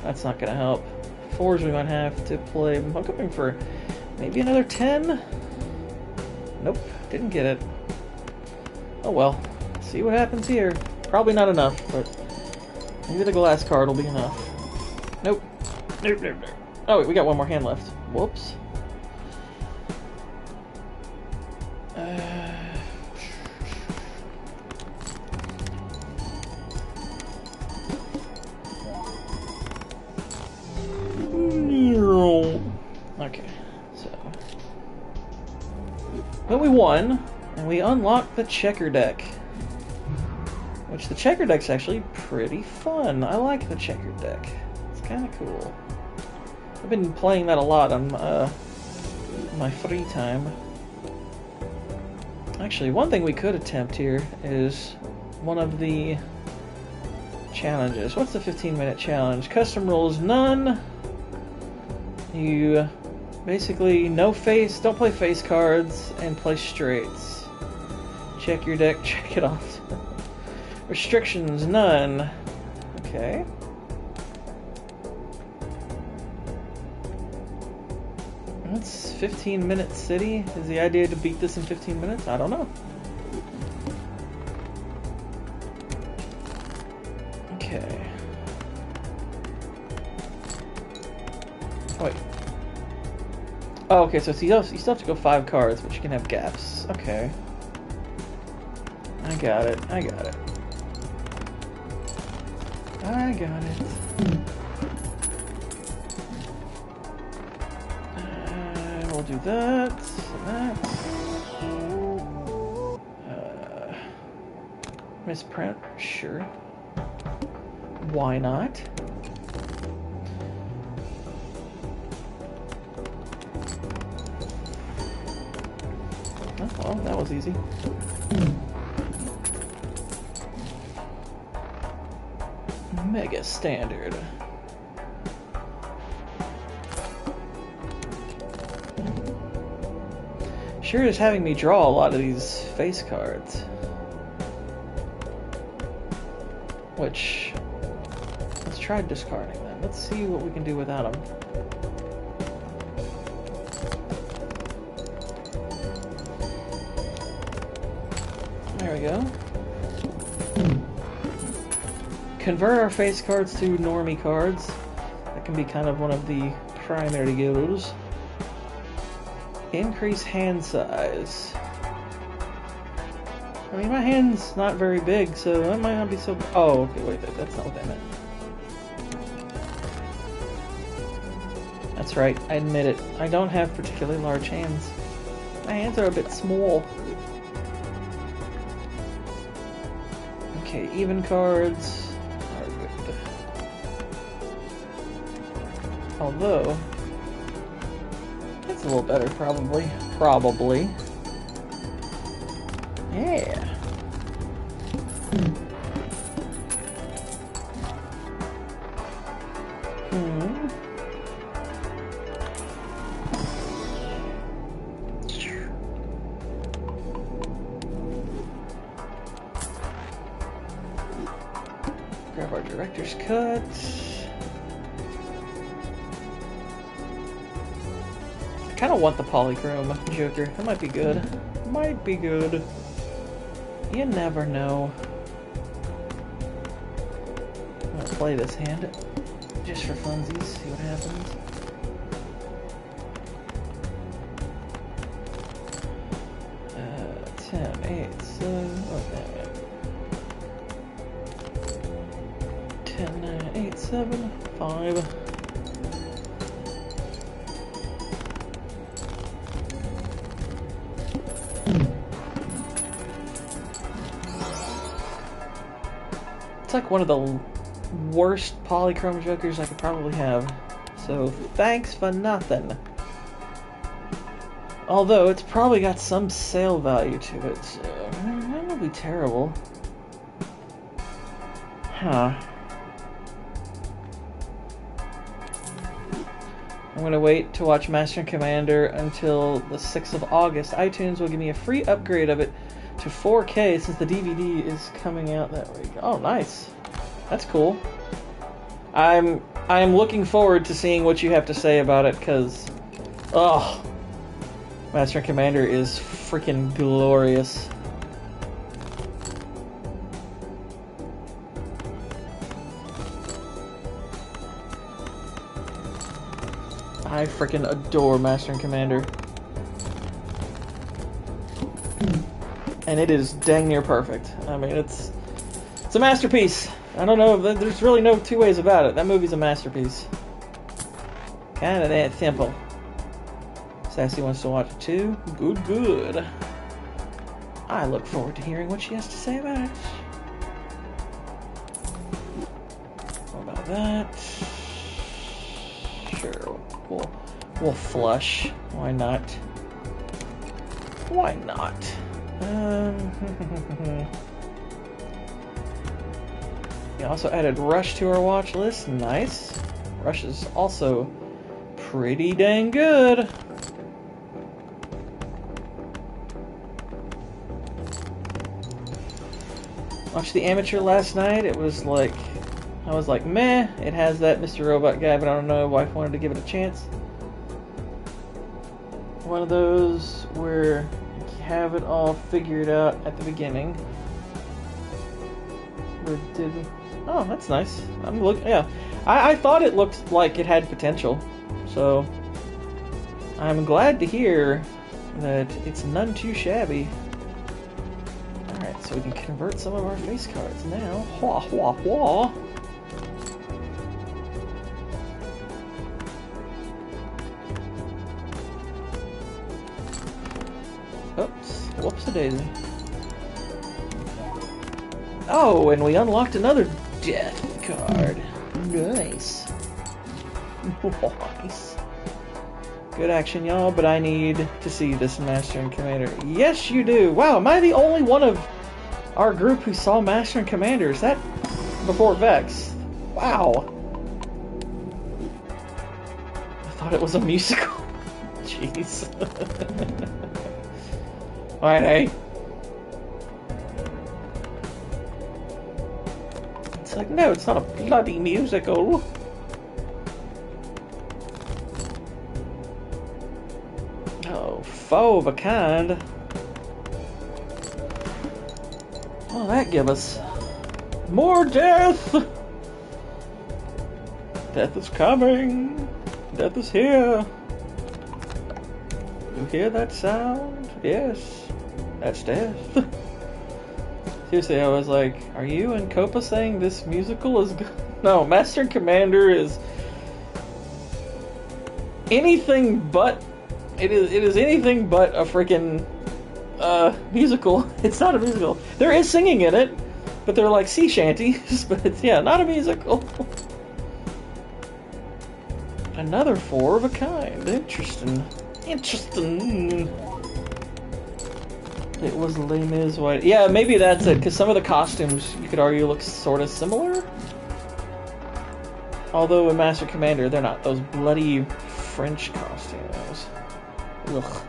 Speaker 1: That's not gonna help. Fours we might have to play. I'm hoping for maybe another 10? Nope, didn't get it. Oh well. See what happens here. Probably not enough, but maybe the glass card will be enough. Nope. Nope, nope, nope. Oh wait, we got one more hand left. Whoops. Okay, so... But we won, and we unlocked the checker deck. Which the checker deck's actually pretty fun. I like the checker deck. It's kind of cool. I've been playing that a lot on my free time. Actually, one thing we could attempt here is one of the challenges. What's the 15-minute challenge? Custom rules, none. You basically don't play face cards, and play straights. Check your deck, check it off. Restrictions, none. Okay. That's 15-minute city. Is the idea to beat this in 15 minutes? I don't know. Okay. Wait. Oh, okay, so you still have to go 5 cards, but you can have gaps. Okay. I got it. I got it. I got it. We'll do that. And that. Misprint? Sure. Why not? Oh, well, that was easy. Mega standard. Sure is having me draw a lot of these face cards. Which, let's try discarding them. Let's see what we can do without them. There we go. Convert our face cards to normie cards. That can be kind of one of the primary goals. Increase hand size. I mean, my hand's not very big, so that might not be so... Oh, okay, wait, that's not what I meant. That's right, I admit it. I don't have particularly large hands. My hands are a bit small. Okay, even cards are good. Although, it's a little better, probably. Probably. Yeah. Grab our director's cut. I kind of want the polychrome Joker. That might be good. Might be good. You never know. I'm gonna play this hand just for funsies, see what happens. Uh, 10, 8, 7, okay. 10, 9, 8, 7, 5. It's like one of the worst polychrome jokers I could probably have. So thanks for nothing. Although it's probably got some sale value to it, so that won't be terrible. Huh. I'm gonna wait to watch Master and Commander until the 6th of August. iTunes will give me a free upgrade of it to 4K since the DVD is coming out that week. Oh, nice. That's cool. I'm looking forward to seeing what you have to say about it, because, oh, Master and Commander is freaking glorious. I freaking adore Master and Commander. And it is dang near perfect. I mean, it's a masterpiece. I don't know, there's really no two ways about it. That movie's a masterpiece. Kinda that simple. Sassy wants to watch it too. Good, good. I look forward to hearing what she has to say about it. What about that? Sure, we'll flush. Why not? Why not? We also added Rush to our watch list. Nice. Rush is also pretty dang good. Watched The Amateur last night. It was like, I was like, meh. It has that Mr. Robot guy, but I don't know. Wife wanted to give it a chance. One of those where you have it all figured out at the beginning. Where did? Oh, that's nice. I'm looking. Yeah, I thought it looked like it had potential, so I'm glad to hear that it's none too shabby. All right, so we can convert some of our face cards now. Wah wah wah. Oops, whoops-a-daisy. Oh, and we unlocked another death card. Nice. Nice. Good action, y'all, but I need to see this Master and Commander. Yes, you do. Wow, am I the only one of our group who saw Master and Commander? Is that before Vex? Wow. I thought it was a musical. Jeez. Alright, hey. It's like, no, it's not a bloody musical. Oh, foe of a kind. Well, that give us more death. Death is coming. Death is here. You hear that sound? Yes, that's death. Seriously, I was like, are you and Copa saying this musical is good? No, Master and Commander is anything but... It is anything but a freaking musical. It's not a musical. There is singing in it, but they're like sea shanties, but it's, yeah, not a musical. Another 4 of a kind. Interesting. Interesting. It was Les Mis white. Yeah, maybe that's it, because some of the costumes, you could argue, look sort of similar. Although in Master Commander, they're not those bloody French costumes. Ugh.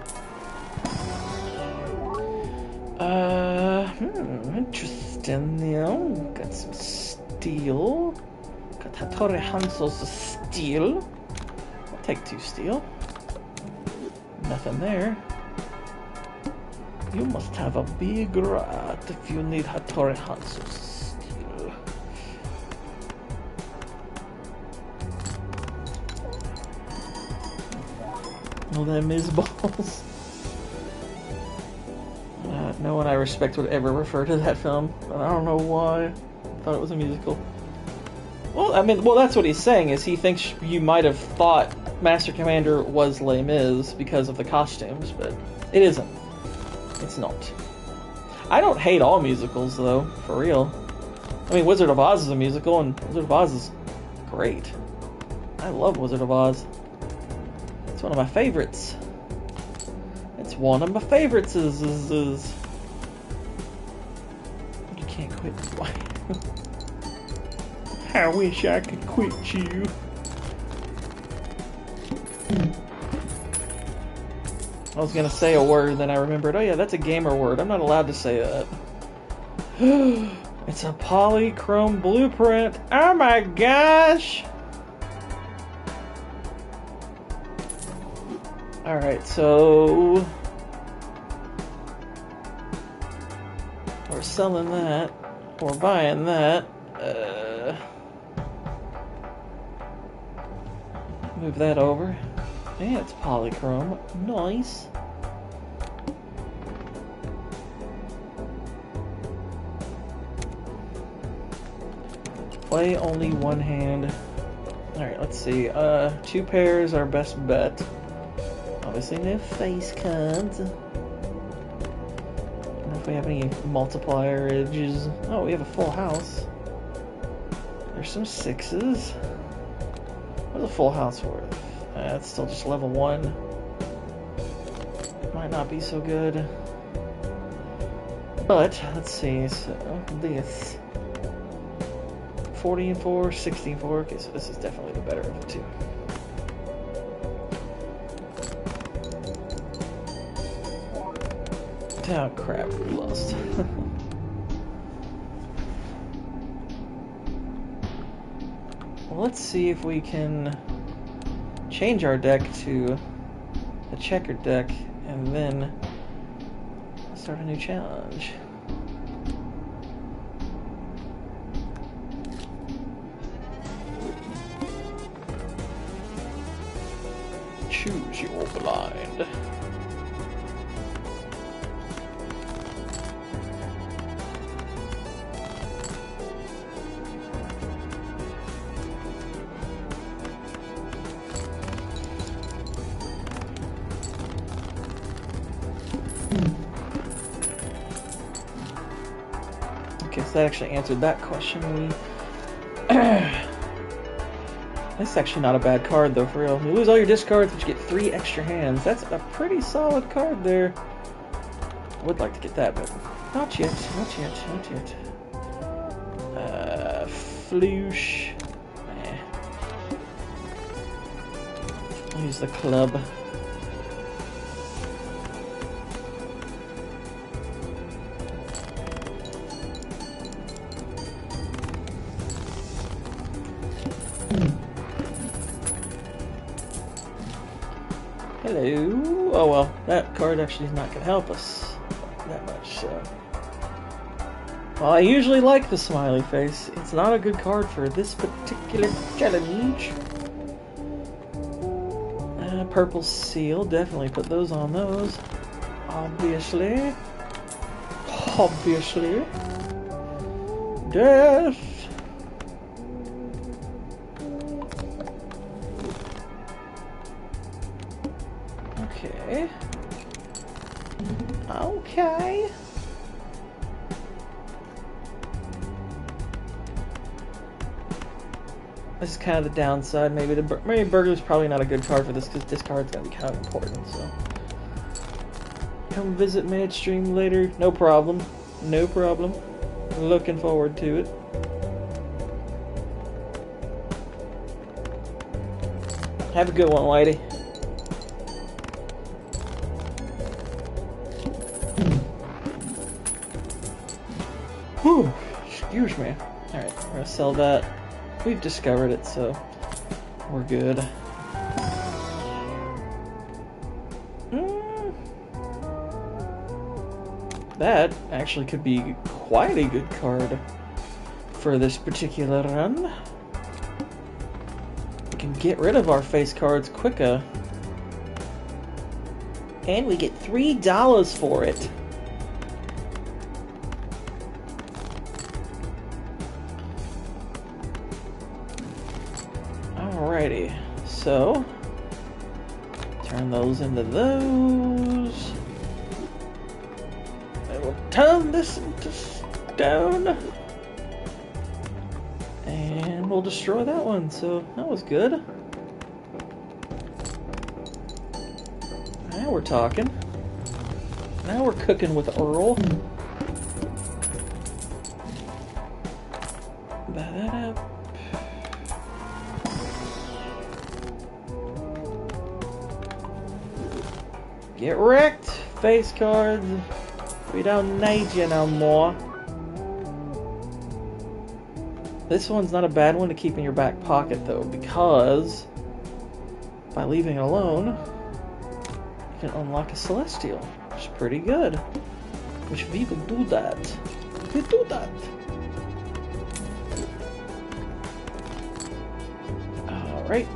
Speaker 1: Interesting, you know. Got some steel. Got Hattori Hanzo's steel. I'll take 2 steel. Nothing there. You must have a big rat if you need Hattori Hanzo's steel. Oh, them is balls. No one I respect would ever refer to that film, but I don't know why. I thought it was a musical. Well, I mean, that's what he's saying, is he thinks you might have thought Master Commander was Les Mis because of the costumes, but it isn't. It's not. I don't hate all musicals, though, for real. I mean, Wizard of Oz is a musical, and Wizard of Oz is great. I love Wizard of Oz. It's one of my favorites. It's one of my favorites. You can't quit. Why? I wish I could quit you. I was gonna say a word, then I remembered, oh yeah, that's a gamer word. I'm not allowed to say that. It's a polychrome blueprint. Oh my gosh! Alright, so... we're selling that. We're buying that. Move that over. Yeah, it's polychrome. Nice. Play only one hand. Alright, let's see. 2 pairs, our best bet. Obviously no face cards. I don't know if we have any multiplier edges. Oh, we have a full house. There's some 6s. What's a full house worth? It's still just level 1. Might not be so good. But, let's see, so this. 40 and 4, 60 and 4. Okay, so this is definitely the better of the 2. Oh crap, we lost. Well, let's see if we can change our deck to a checkered deck and then start a new challenge. Choose your blind. Okay, so that actually answered that question. That's actually not a bad card, though, for real. You lose all your discards, but you get 3 extra hands. That's a pretty solid card there. I would like to get that, but not yet. Not yet. Not yet. Floosh. I'll use the club. Hello. Oh well, that card actually is not going to help us that much, so... Well, I usually like the smiley face. It's not a good card for this particular challenge. Purple seal, definitely put those on those. Obviously. obviously. Death! Okay. Okay. This is kind of the downside. Maybe Burglar's probably not a good card for this because this card's gonna be kind of important. So come visit Madstream later. No problem. No problem. Looking forward to it. Have a good one, lady. Whew. Excuse me. Alright, we're gonna sell that. We've discovered it, so we're good. That actually could be quite a good card for this particular run. We can get rid of our face cards quicker. And we get $3 for it. Alrighty, so turn those into those. I will turn this into stone. And we'll destroy that one, so that was good. Now we're talking. Now we're cooking with Earl. Ba-da-da. Get wrecked, face cards. We don't need you no more. This one's not a bad one to keep in your back pocket though, because by leaving it alone, you can unlock a Celestial, which is pretty good. Which we will do that. We do that. Alright.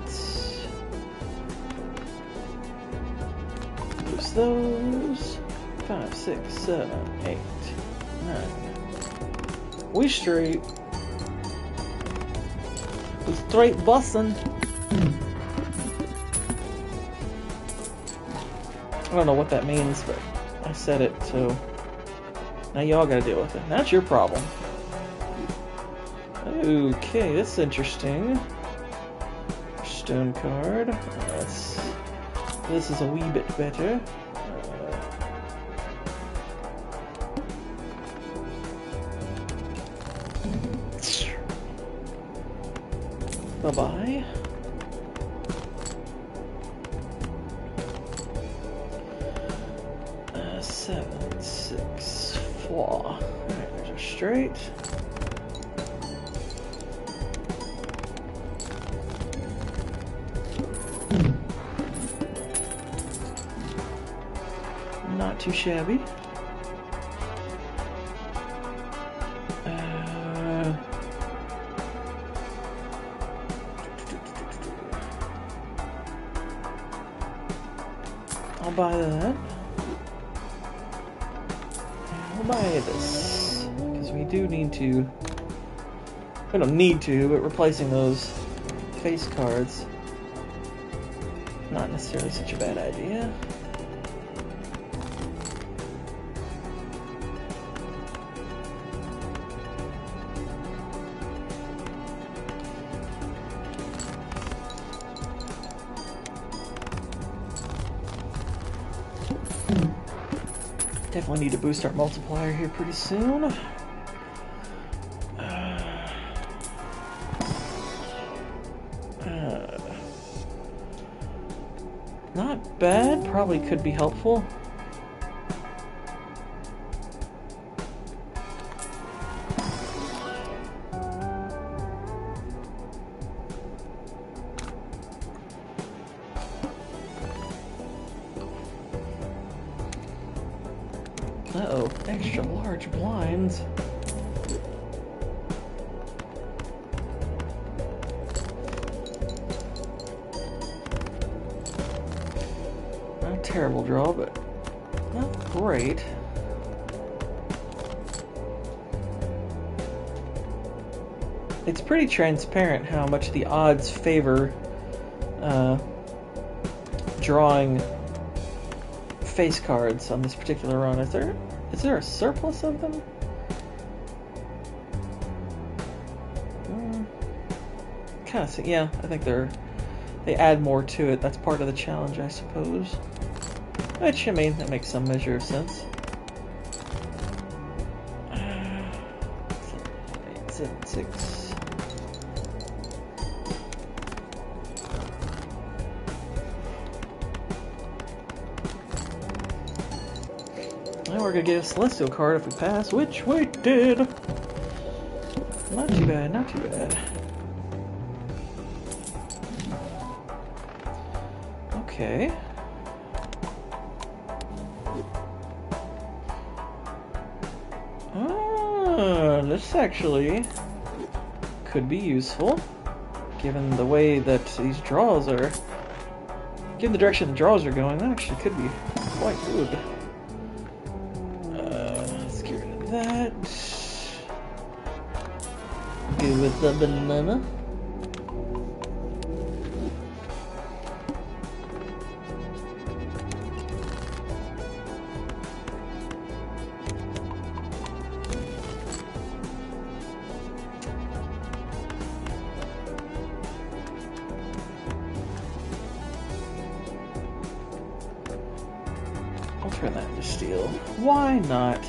Speaker 1: Use those. 5, 6, 7, 8, 9. We straight. We straight bussin'. I don't know what that means, but I said it, so now y'all gotta deal with it. That's your problem. Okay, that's interesting. Stone card. This is a wee bit better. Bye-bye. Seven, 6, 4. Alright, there's our straight. Not too shabby. I'll buy that. I'll buy this. Because we do need to... We don't need to, but replacing those face cards, not necessarily such a bad idea. Definitely need to boost our multiplier here pretty soon. Not bad, probably could be helpful. Uh-oh, extra large blinds. Not a terrible draw, but not great. it's pretty transparent how much the odds favor drawing face cards on this particular run. Is there a surplus of them? Kind of, yeah. I think they add more to it. That's part of the challenge, I suppose. Which, I mean, that makes some measure of sense. 8, 7, 6. Now we're gonna get a Celestial card if we pass, which we did. Not too bad, not too bad. Okay. This actually could be useful, given the way that these draws are. Given the direction the draws are going, that actually could be quite good. Let's get rid of that. Go with the banana. I'll turn that into steel. Why not?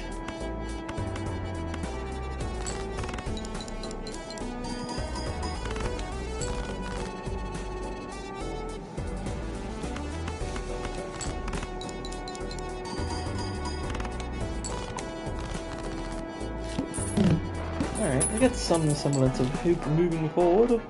Speaker 1: Alright, I got some semblance of hope moving forward.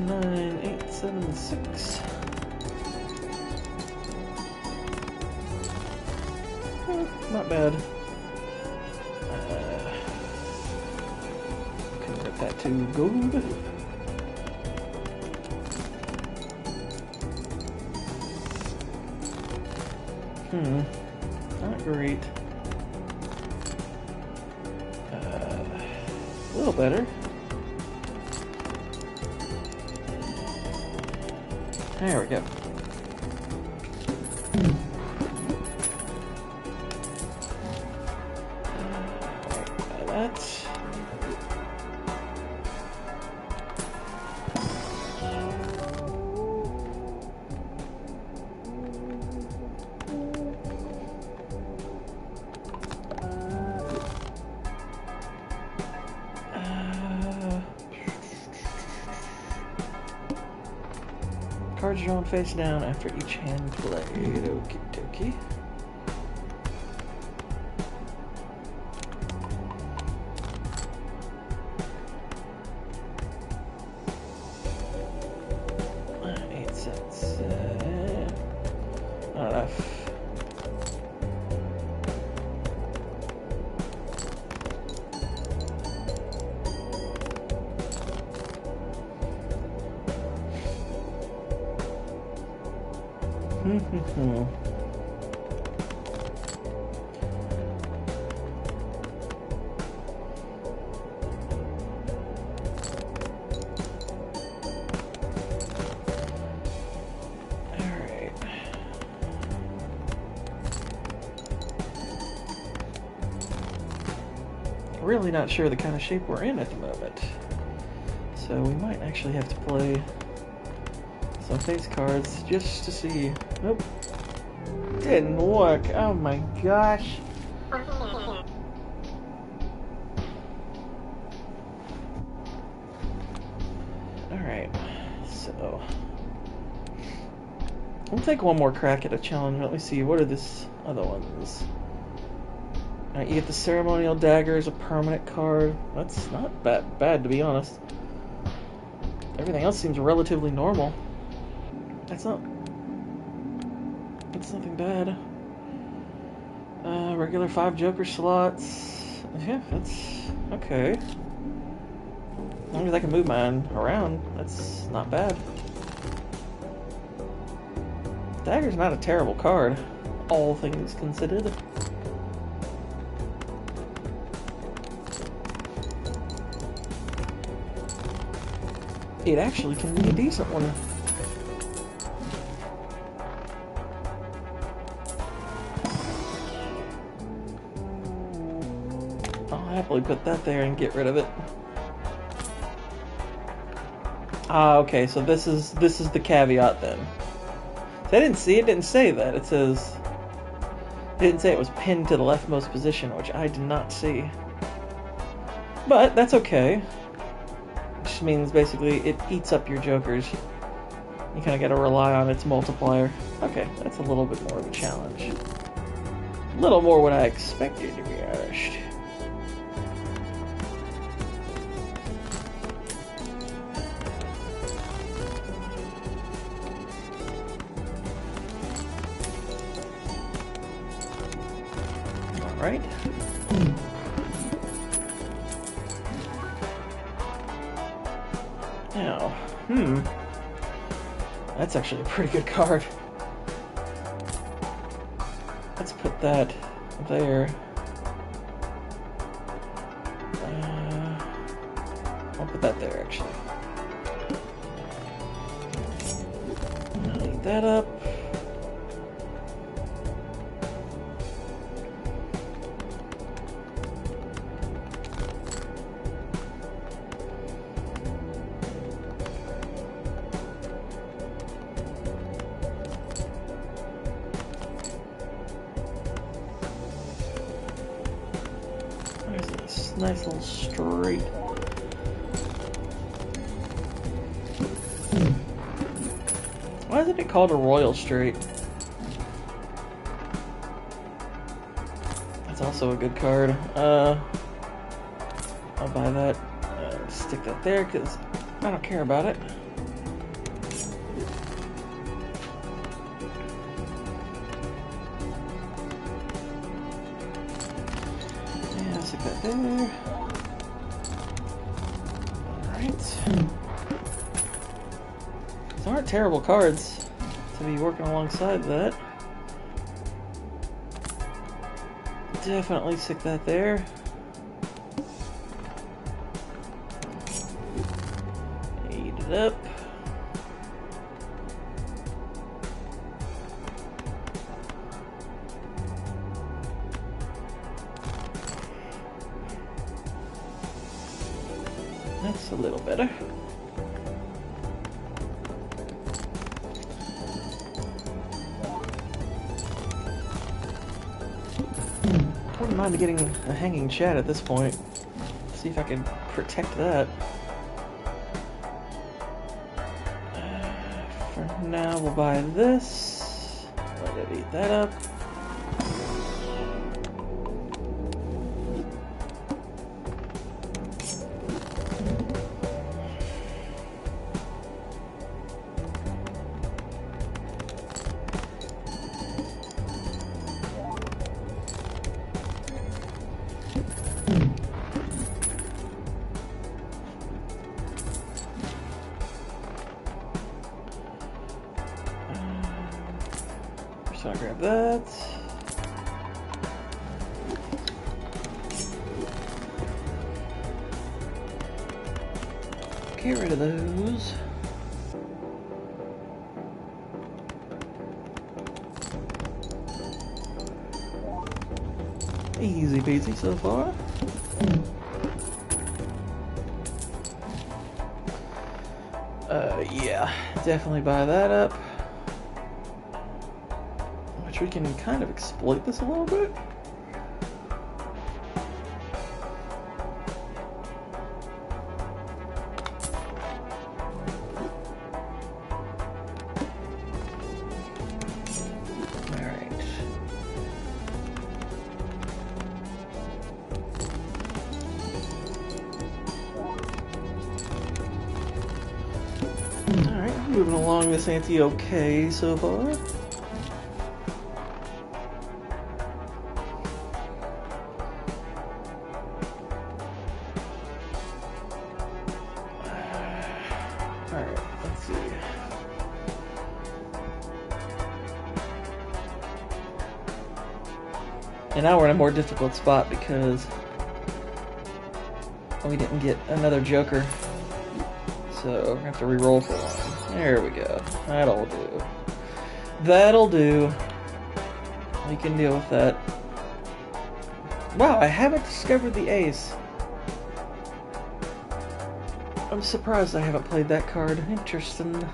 Speaker 1: Nine, 8, 7, 6. Not bad. Convert that to gold. Not great. A little better. There we go. That. Cards drawn face down after each hand played. Okie dokie. Eight sets. Not enough. Alright. Really not sure the kind of shape we're in at the moment. So we might actually have to play some face cards just to see. Nope. Didn't work. Oh my gosh. Alright. So we'll take one more crack at a challenge. Let me see. What are this other ones? Alright, you get the Ceremonial Dagger as a permanent card. That's not that bad, to be honest. Everything else seems relatively normal. That's not... That's nothing bad. Regular 5 Joker slots. Yeah, that's... okay. As long as I can move mine around, that's not bad. Dagger's not a terrible card, all things considered. It actually can be a decent one. I'll happily put that there and get rid of it. Ah, okay, so this is the caveat then. So I didn't see it, didn't say that. It says... It didn't say it was pinned to the leftmost position, which I did not see. But that's okay. Which means basically it eats up your jokers. You kind of got to rely on its multiplier. Okay, that's a little bit more of a challenge. A little more what I expected, to be honest. Alright. Now, that's actually a pretty good card. Let's put that there. I'll put that there, actually. I'll eat that up. Nice little straight. Why isn't it called a royal straight? That's also a good card. I'll buy that. Stick that there because I don't care about it. Yeah, stick that there. Alright. These aren't terrible cards to be working alongside that. Definitely stick that there. Eat it up. That's a little better. I wouldn't mind getting a hanging chat at this point. See if I can protect that. For now, we'll buy this. Let it eat that up. So I'll grab that. Get rid of those. Easy peasy so far. Yeah, definitely buy that up. Which we can kind of exploit this a little bit. moving along this ante okay so far. Alright, let's see. And now we're in a more difficult spot because we didn't get another joker. So we're gonna have to re-roll for one. There we go. That'll do. That'll do. We can deal with that. Wow, I haven't discovered the ace. I'm surprised I haven't played that card. Interesting.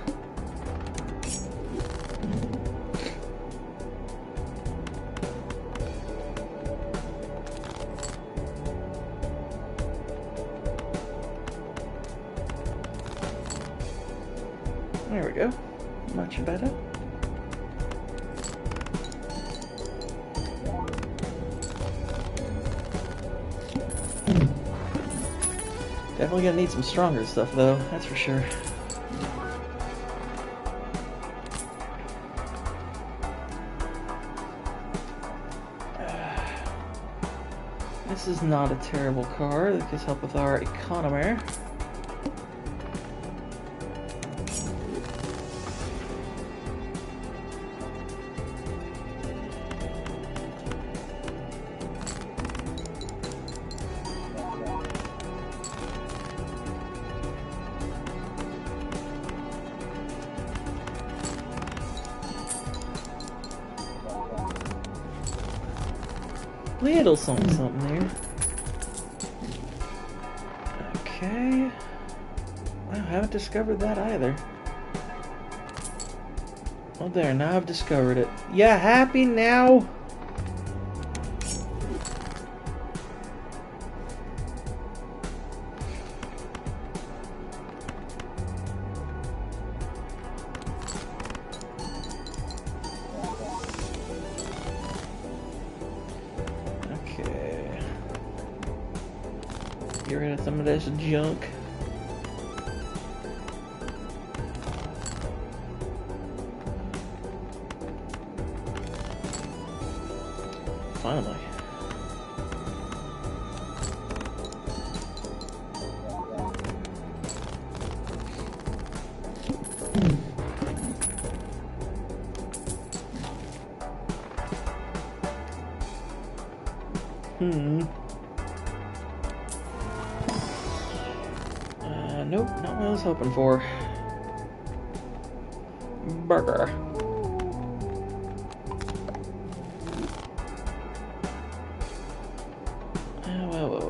Speaker 1: There we go. Much better. Definitely gonna need some stronger stuff though, that's for sure. This is not a terrible card. That could help with our economy. Little something there. Okay. Wow, I haven't discovered that either. Oh, there, now I've discovered it. Ya happy now? Get rid of some of this junk. Finally. Nope, not what I was hoping for. Burger. Well.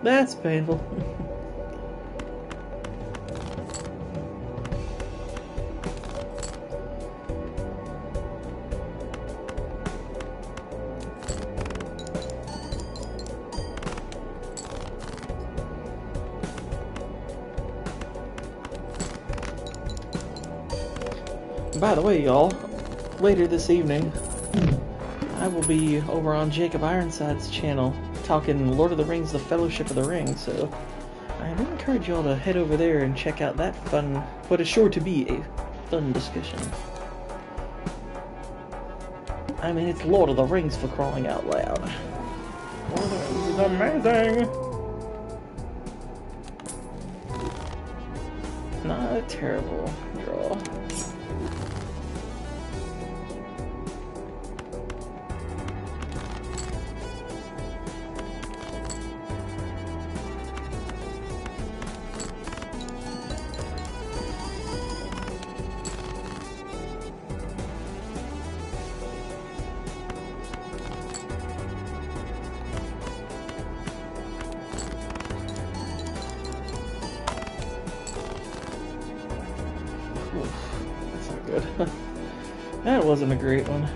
Speaker 1: That's painful. By the way, y'all, later this evening, I will be over on Jacob Ironside's channel talking Lord of the Rings, The Fellowship of the Ring, so I do encourage y'all to head over there and check out that fun, what is sure to be a fun discussion. I mean, it's Lord of the Rings for crying out loud. Lord of the Rings is amazing! Not a terrible draw. That's not good. That wasn't a great one.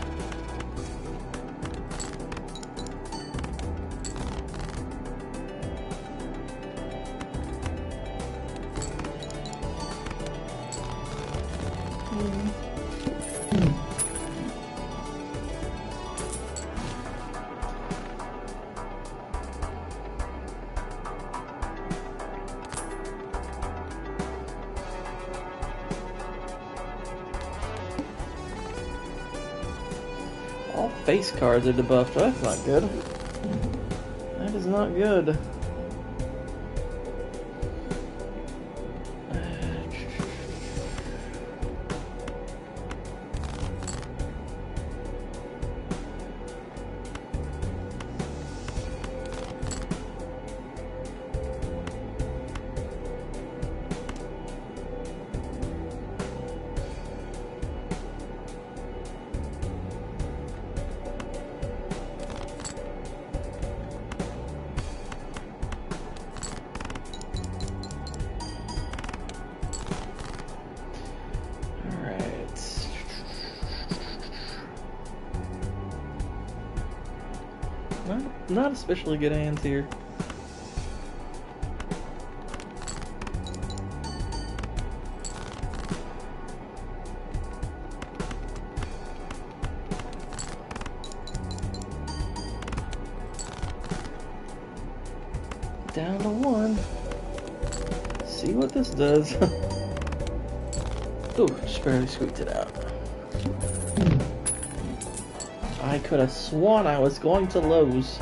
Speaker 1: face cards are debuffed. That's not good. That is not good. Not especially good hands here. Down to one. See what this does. Ooh, just barely squeaked it out. I could have sworn I was going to lose.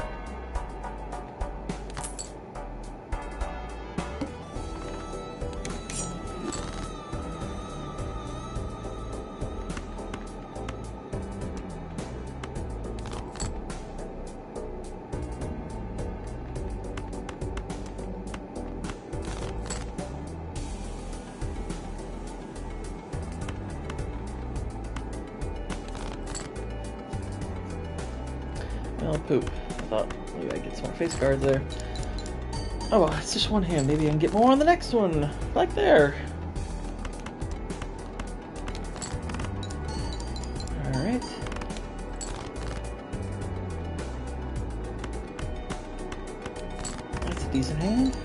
Speaker 1: Oh, poop. I thought maybe I'd get some more face cards there. Oh well, it's just one hand. Maybe I can get more on the next one. Like there. Alright. That's a decent hand.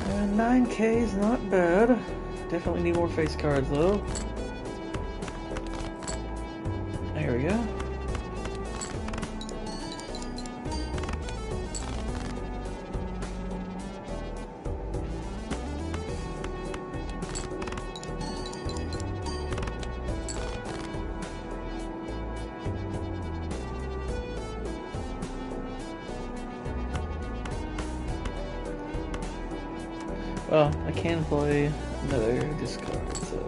Speaker 1: And 9K is not bad. Definitely need more face cards though. There we go. Well, I can play another discard, so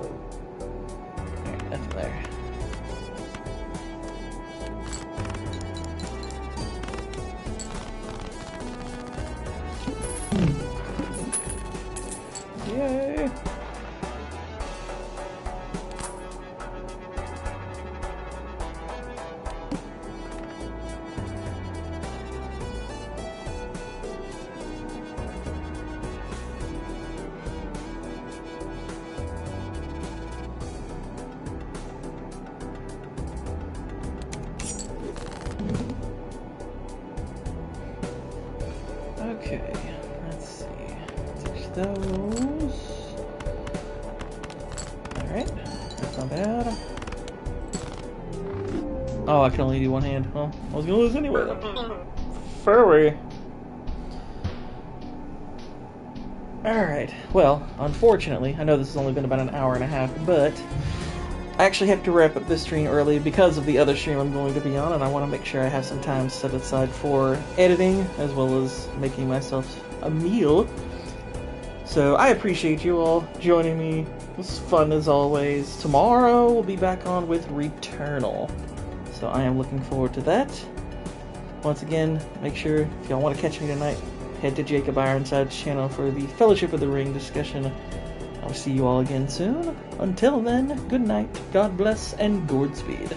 Speaker 1: alright, nothing there. Yay! Okay, let's see. Touch those. Alright, that's not bad. Oh, I can only do one hand. Well, I was gonna lose anyway then. Furry. Alright, well, unfortunately, I know this has only been about an hour and a half, but I actually have to wrap up this stream early because of the other stream I'm going to be on, and I want to make sure I have some time set aside for editing, as well as making myself a meal. So I appreciate you all joining me. It was fun as always. Tomorrow we'll be back on with Returnal, so I am looking forward to that. Once again, make sure, if y'all want to catch me tonight, head to Jacob Ironside's channel for the Fellowship of the Ring discussion. I'll see you all again soon. Until then, good night, God bless, and Gourd speed.